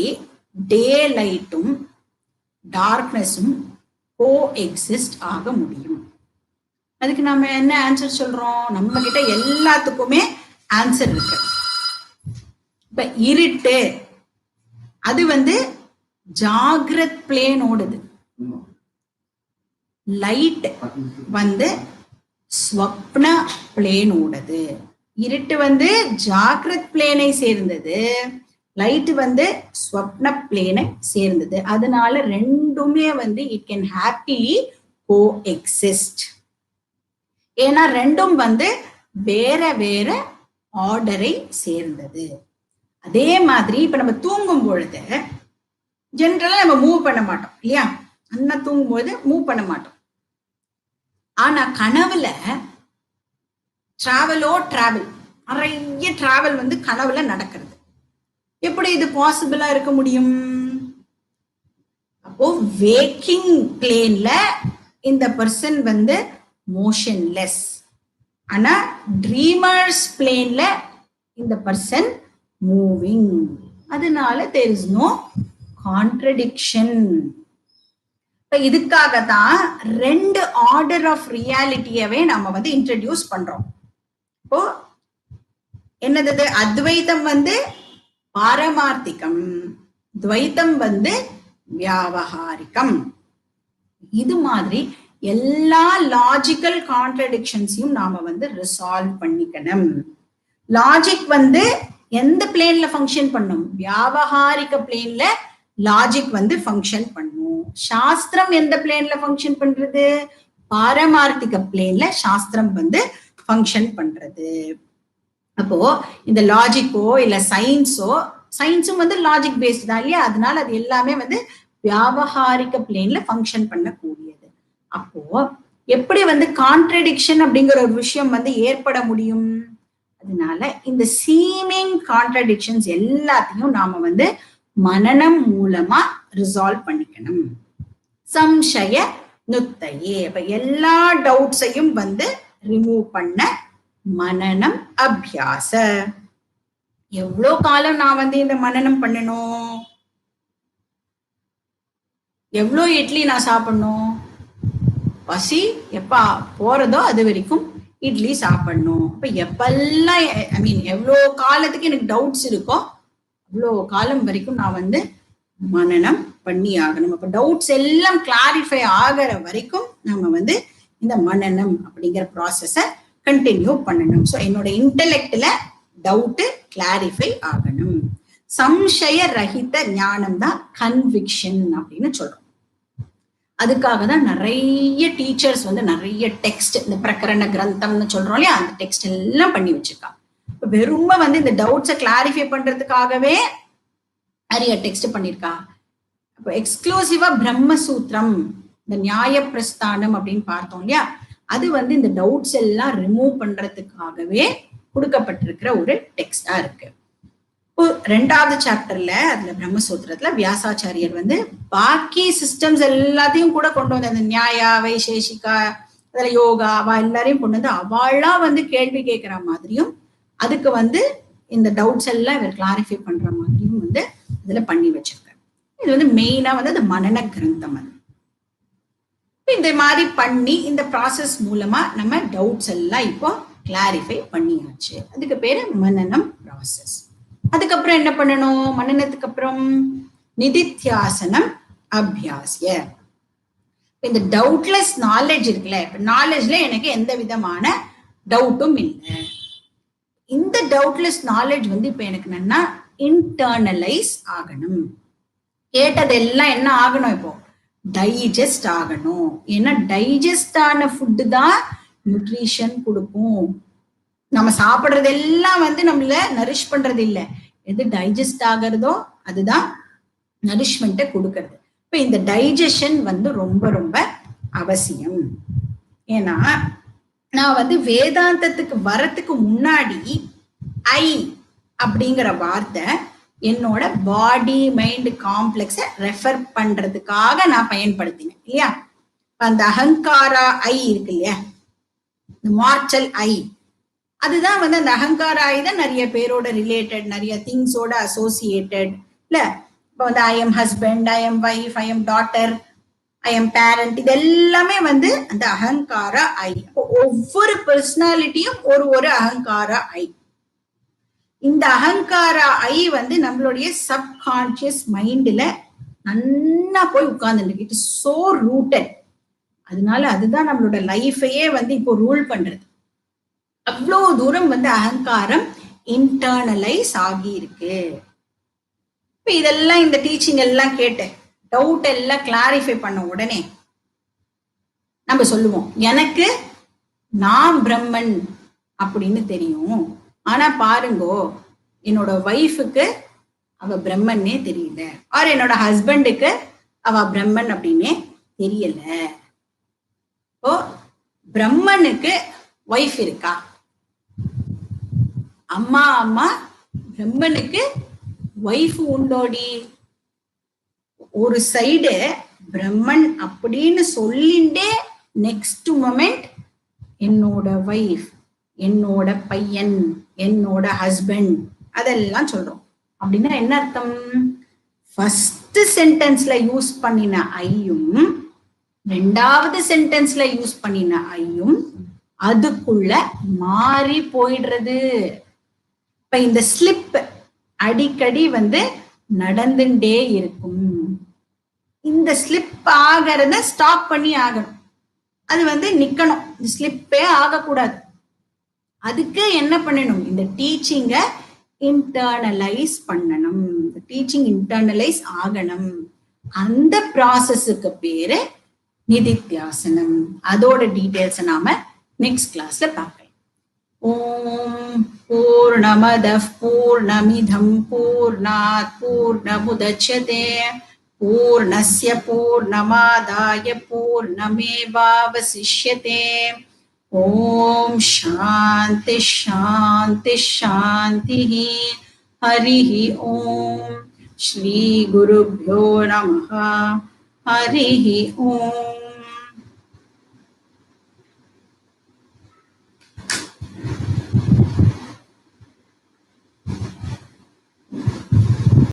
டே லைட்டும் டார்க்னஸும் கோ எக்ஸிஸ்ட் ஆக முடியும்? அதுக்கு நாம என்ன ஆன்சர் சொல்றோம்? நம்ம கிட்ட எல்லாத்துக்குமே ஆன்சர் இருக்கு. இப்ப இருட்டு அது ஜாகிரத் பிளேன் ஓடுது. லைட் ஸ்வப்ன பிளேன் ஓடுது. இருட்டு ஜாகிரத் பிளேனை சேர்ந்தது, லைட் ஸ்வப்ன பிளேனை சேர்ந்தது. அதனால ரெண்டுமே it can happily coexist. ஏன்னா ரெண்டும் வேற வேற ஆர்டரை சேர்ந்தது. அதே மாதிரி இப்ப நம்ம தூங்கும் பொழுது ஜென்ரலா நம்ம மூவ் பண்ண மாட்டோம் இல்லையா? அண்ணா தூங்கும் போது மூவ் பண்ண மாட்டோம். ஆனா கனவுல டிராவல் நிறைய டிராவல் கனவுல நடக்கிறது. எப்படி இது பாசிபிளா இருக்க முடியும்? அப்போ வேக்கிங் பிளேன்ல இந்த பர்சன் மோஷன்லெஸ். ஆனா ட்ரீமர்ஸ் பிளேன்ல இந்த பர்சன் மூவிங். அதனால தேர் இஸ் நோ கான்ட்ரடிக்ஷன். இதுக்காக தான் ரெண்டு ஆர்டர் ஆஃப் ரியாலிட்டியவே நம்ம இன்ட்ரடியூஸ் பண்றோம். இப்போ என்னது? அத்வைத்தம் பாரமார்த்திகம், துவைத்தம் வியாவகாரிகம். இது மாதிரி எல்லா லாஜிக்கல் கான்ட்ரடிக்ஷன்ஸையும் நாம ரிசால்வ் பண்ணிக்கணும். லாஜிக் எந்த பிளேன்ல ஃபங்க்ஷன் பண்ணும்? வியாவகாரிக பிளேன்ல லாஜிக் ஃபங்க்ஷன் பண்ணும். சாஸ்திரம் எந்த பிளேன்ல ஃபங்க்ஷன் பண்றது? பாரமார்த்திக பிளேன்ல சாஸ்திரம் ஃபங்க்ஷன் பண்றது. அப்போ இந்த லாஜிக்கோ இல்ல சயின்ஸும் லாஜிக் பேஸ்ட் தான் இல்லையா? அதனால அது எல்லாமே வியாவகாரிக பிளேன்ல ஃபங்க்ஷன் பண்ணக்கூடியது. அப்போ எப்படி கான்ட்ரடிக்ஷன் அப்படிங்கிற ஒரு விஷயம் ஏற்பட முடியும்? அதனால இந்த சீமிங் கான்ட்ரடிக்ஷன்ஸ் எல்லாத்தையும் நாம மனனம் மூலமா ரிசால்வ் பண்ணிக்கணும். சம்சய நுத்தையே. அப்ப எல்லா டவுட்ஸையும் ரிமூவ் பண்ண மனனம் அபியாச. எவ்வளவு காலம் நான் இந்த மனனம் பண்ணணும்? எவ்வளோ இட்லி நான் சாப்பிடணும்? பசி எப்ப போறதோ அது வரைக்கும் இட்லி சாப்பிடணும். இப்ப எப்பெல்லாம் எவ்வளோ காலத்துக்கு எனக்கு டவுட்ஸ் இருக்கோ அவ்வளோ காலம் வரைக்கும் நான் மனனம் பண்ணி ஆகணும். அப்ப டவுட்ஸ் எல்லாம் கிளாரிஃபை ஆகிற வரைக்கும் நம்ம இந்த மனனம் அப்படிங்கிற ப்ராசஸ கண்டினியூ பண்ணணும். ஸோ என்னோட இன்டெலெக்ட்ல டவுட் கிளாரிஃபை ஆகணும். சம்சய ரஹித ஞானம் தான் கன்விக்ஷன் அப்படின்னு சொல்றோம். அதுக்காக தான் நிறைய டீச்சர்ஸ் வந்து நிறைய டெக்ஸ்ட், இந்த பிரகரண கிரந்தம்னு சொல்றோம் இல்லையா, அந்த டெக்ஸ்ட் எல்லாம் பண்ணி வச்சிருக்காங்க. வெறும வந்து இந்த டவுட்ஸை கிளாரிஃபை பண்றதுக்காகவே நிறைய டெக்ஸ்ட் பண்ணிருக்கா. இப்போ எக்ஸ்க்ளூசிவா பிரம்மசூத்திரம், இந்த நியாய பிரஸ்தானம் அப்படின்னு பார்த்தோம் இல்லையா, அது வந்து இந்த டவுட்ஸ் எல்லாம் ரிமூவ் பண்றதுக்காகவே கொடுக்கப்பட்டிருக்கிற ஒரு டெக்ஸ்டா இருக்கு. இப்போ 2வது சாப்டர்ல அதுல பிரம்மசூத்திரத்துல வியாசாச்சாரியர் வந்து பாக்கி சிஸ்டம்ஸ் எல்லாத்தையும் கூட கொண்டு வந்து, அந்த நியாயா வைசேஷிகா அதுல யோகா அவ எல்லாரையும் கொண்டு வந்து அவளா வந்து கேள்வி கேட்கிற மாதிரியும், அதுக்கு வந்து இந்த டவுட்ஸ் எல்லாம் இவர் கிளாரிஃபை பண்ற மாதிரியும் வந்து இதுல பண்ணி வச்சிருக்காரு. இது வந்து மெயினா வந்து அது மனன கிரந்தம். அது இந்த மாதிரி பண்ணி இந்த ப்ராசஸ் மூலமா நம்ம டவுட்ஸ் எல்லாம் இப்போ கிளாரிஃபை பண்ணியாச்சு. அதுக்கு பேரு மனனம் ப்ராசஸ். அதுக்கப்புறம் என்ன பண்ணணும்? மனனத்துக்கு அப்புறம் நிதித்தியாசனம் அபியாசிய. இந்த டவுட்லெஸ் நாலேஜ் இருக்குல்ல, இப்ப நாலேஜ்ல எனக்கு எந்த விதமான டவுட்டும் இல்லை. இந்த டவுட்லெஸ் நாலேஜ் வந்து இப்ப எனக்கு என்னன்னா இன்டர்னலைஸ் ஆகணும். கேட்டதெல்லாம் என்ன ஆகணும்? இப்போ டைஜஸ்ட் ஆகணும். ஏன்னா டைஜஸ்ட் ஆன ஃபுட்டு தான் நியூட்ரிஷன் கொடுக்கும். நம்ம சாப்பிடுறது எல்லாம் வந்து நம்மள நரிஷ் பண்றது இல்லை. எது டைஜஸ்ட் ஆகிறதோ அதுதான் நரிஷ்மெண்ட்டை கொடுக்கறது. இப்ப இந்த டைஜஷன் வந்து ரொம்ப ரொம்ப அவசியம். ஏன்னா நான் வந்து வேதாந்தத்துக்கு வரத்துக்கு முன்னாடி ஐ அப்படிங்கிற வார்த்தை என்னோட பாடி மைண்ட் காம்ப்ளெக்ஸை ரெஃபர் பண்றதுக்காக நான் பயன்படுத்தினேன் இல்லையா. அந்த அகங்காரா ஐ இருக்கு இல்லையா, இந்த மார்ச்சல் ஐ, அதுதான் வந்து அந்த அகங்கார ஐ தான் நிறைய பேரோட ரிலேட்டட், நிறைய திங்ஸோட அசோசியேட்டட் இல்ல. இப்போ வந்து I am husband, I am wife, I am daughter, I am parent, இது எல்லாமே வந்து அந்த அகங்கார ஐ. ஒவ்வொரு பர்சனாலிட்டியும் ஒரு அகங்கார ஐ. இந்த அகங்கார ஐ வந்து நம்மளுடைய சப்கான்சியஸ் மைண்ட்ல நன்னா போய் உட்கார்ந்துருக்கு. It is so rooted. அதனால அதுதான் நம்மளோட லைஃபையே வந்து இப்போ ரூல் பண்றது. அவ்வளோ தூரம் வந்து அகங்காரம் இன்டர்னலைஸ் ஆகி இருக்கு. இப்ப இதெல்லாம் இந்த டீச்சிங் எல்லாம் கேட்டேன், டவுட் எல்லாம் கிளாரிஃபை பண்ண உடனே நம்ம சொல்லுவோம், எனக்கு நான் பிரம்மன் அப்படின்னு தெரியும். ஆனா பாருங்கோ, என்னோட ஒய்ஃபுக்கு அவ பிரம்மன்னே தெரியல, ஆர் என்னோட ஹஸ்பண்டுக்கு அவ பிரம்மன் அப்படின்னே தெரியல. ஓ, பிரம்மனுக்கு ஒய்ஃப் இருக்கா? அம்மா அம்மா பிரம்மனுக்கு ஒய்ஃப் உண்டோடி. ஒரு சைடு பிரம்மன் அப்படின்னு சொல்லிண்டே நெக்ஸ்ட் மொமெண்ட் என்னோட ஒய்ஃப், என்னோட பையன், என்னோட ஹஸ்பண்ட் அதெல்லாம் சொல்றோம். அப்படின்னா என்ன அர்த்தம்? ஃபர்ஸ்ட் சென்டென்ஸ்ல யூஸ் பண்ணின ஐயும் 2வது சென்டென்ஸ்ல யூஸ் பண்ணின ஐயும் அதுக்குள்ள மாறி போயிடுறது. இப்ப இந்த ஸ்லிப் அடிக்கடி வந்து நடந்துட்டே இருக்கும். இந்த ஸ்லிப் ஆகிறத ஸ்டாப் பண்ணி ஆகணும். அது வந்து நிக்கணும், ஸ்லிப்பே ஆகக்கூடாது. அதுக்கு என்ன பண்ணணும்? இந்த டீச்சிங்க இன்டர்னலைஸ் பண்ணணும். இந்த டீச்சிங் இன்டர்னலைஸ் ஆகணும். அந்த ப்ராசஸுக்கு பேரு நிதித்தியாசனம். அதோட டீடைல்ஸ் நாம நெக்ஸ்ட் கிளாஸ்ல பார்க்கலாம். ஓம் பூர்ணமதః பூர்ணமிதம் பூர்ணாத் பூர்ணமுதச்யதே பூர்ணஸ்ய பூர்ணமாதாய பூர்ணமேவாவசிஷ்யதே. ஓம் சாந்தி சாந்தி சாந்தி. ஹரிஹி ஓம். ஸ்ரீ குருப்யோ நமः. ஹரிஹி ஓம்.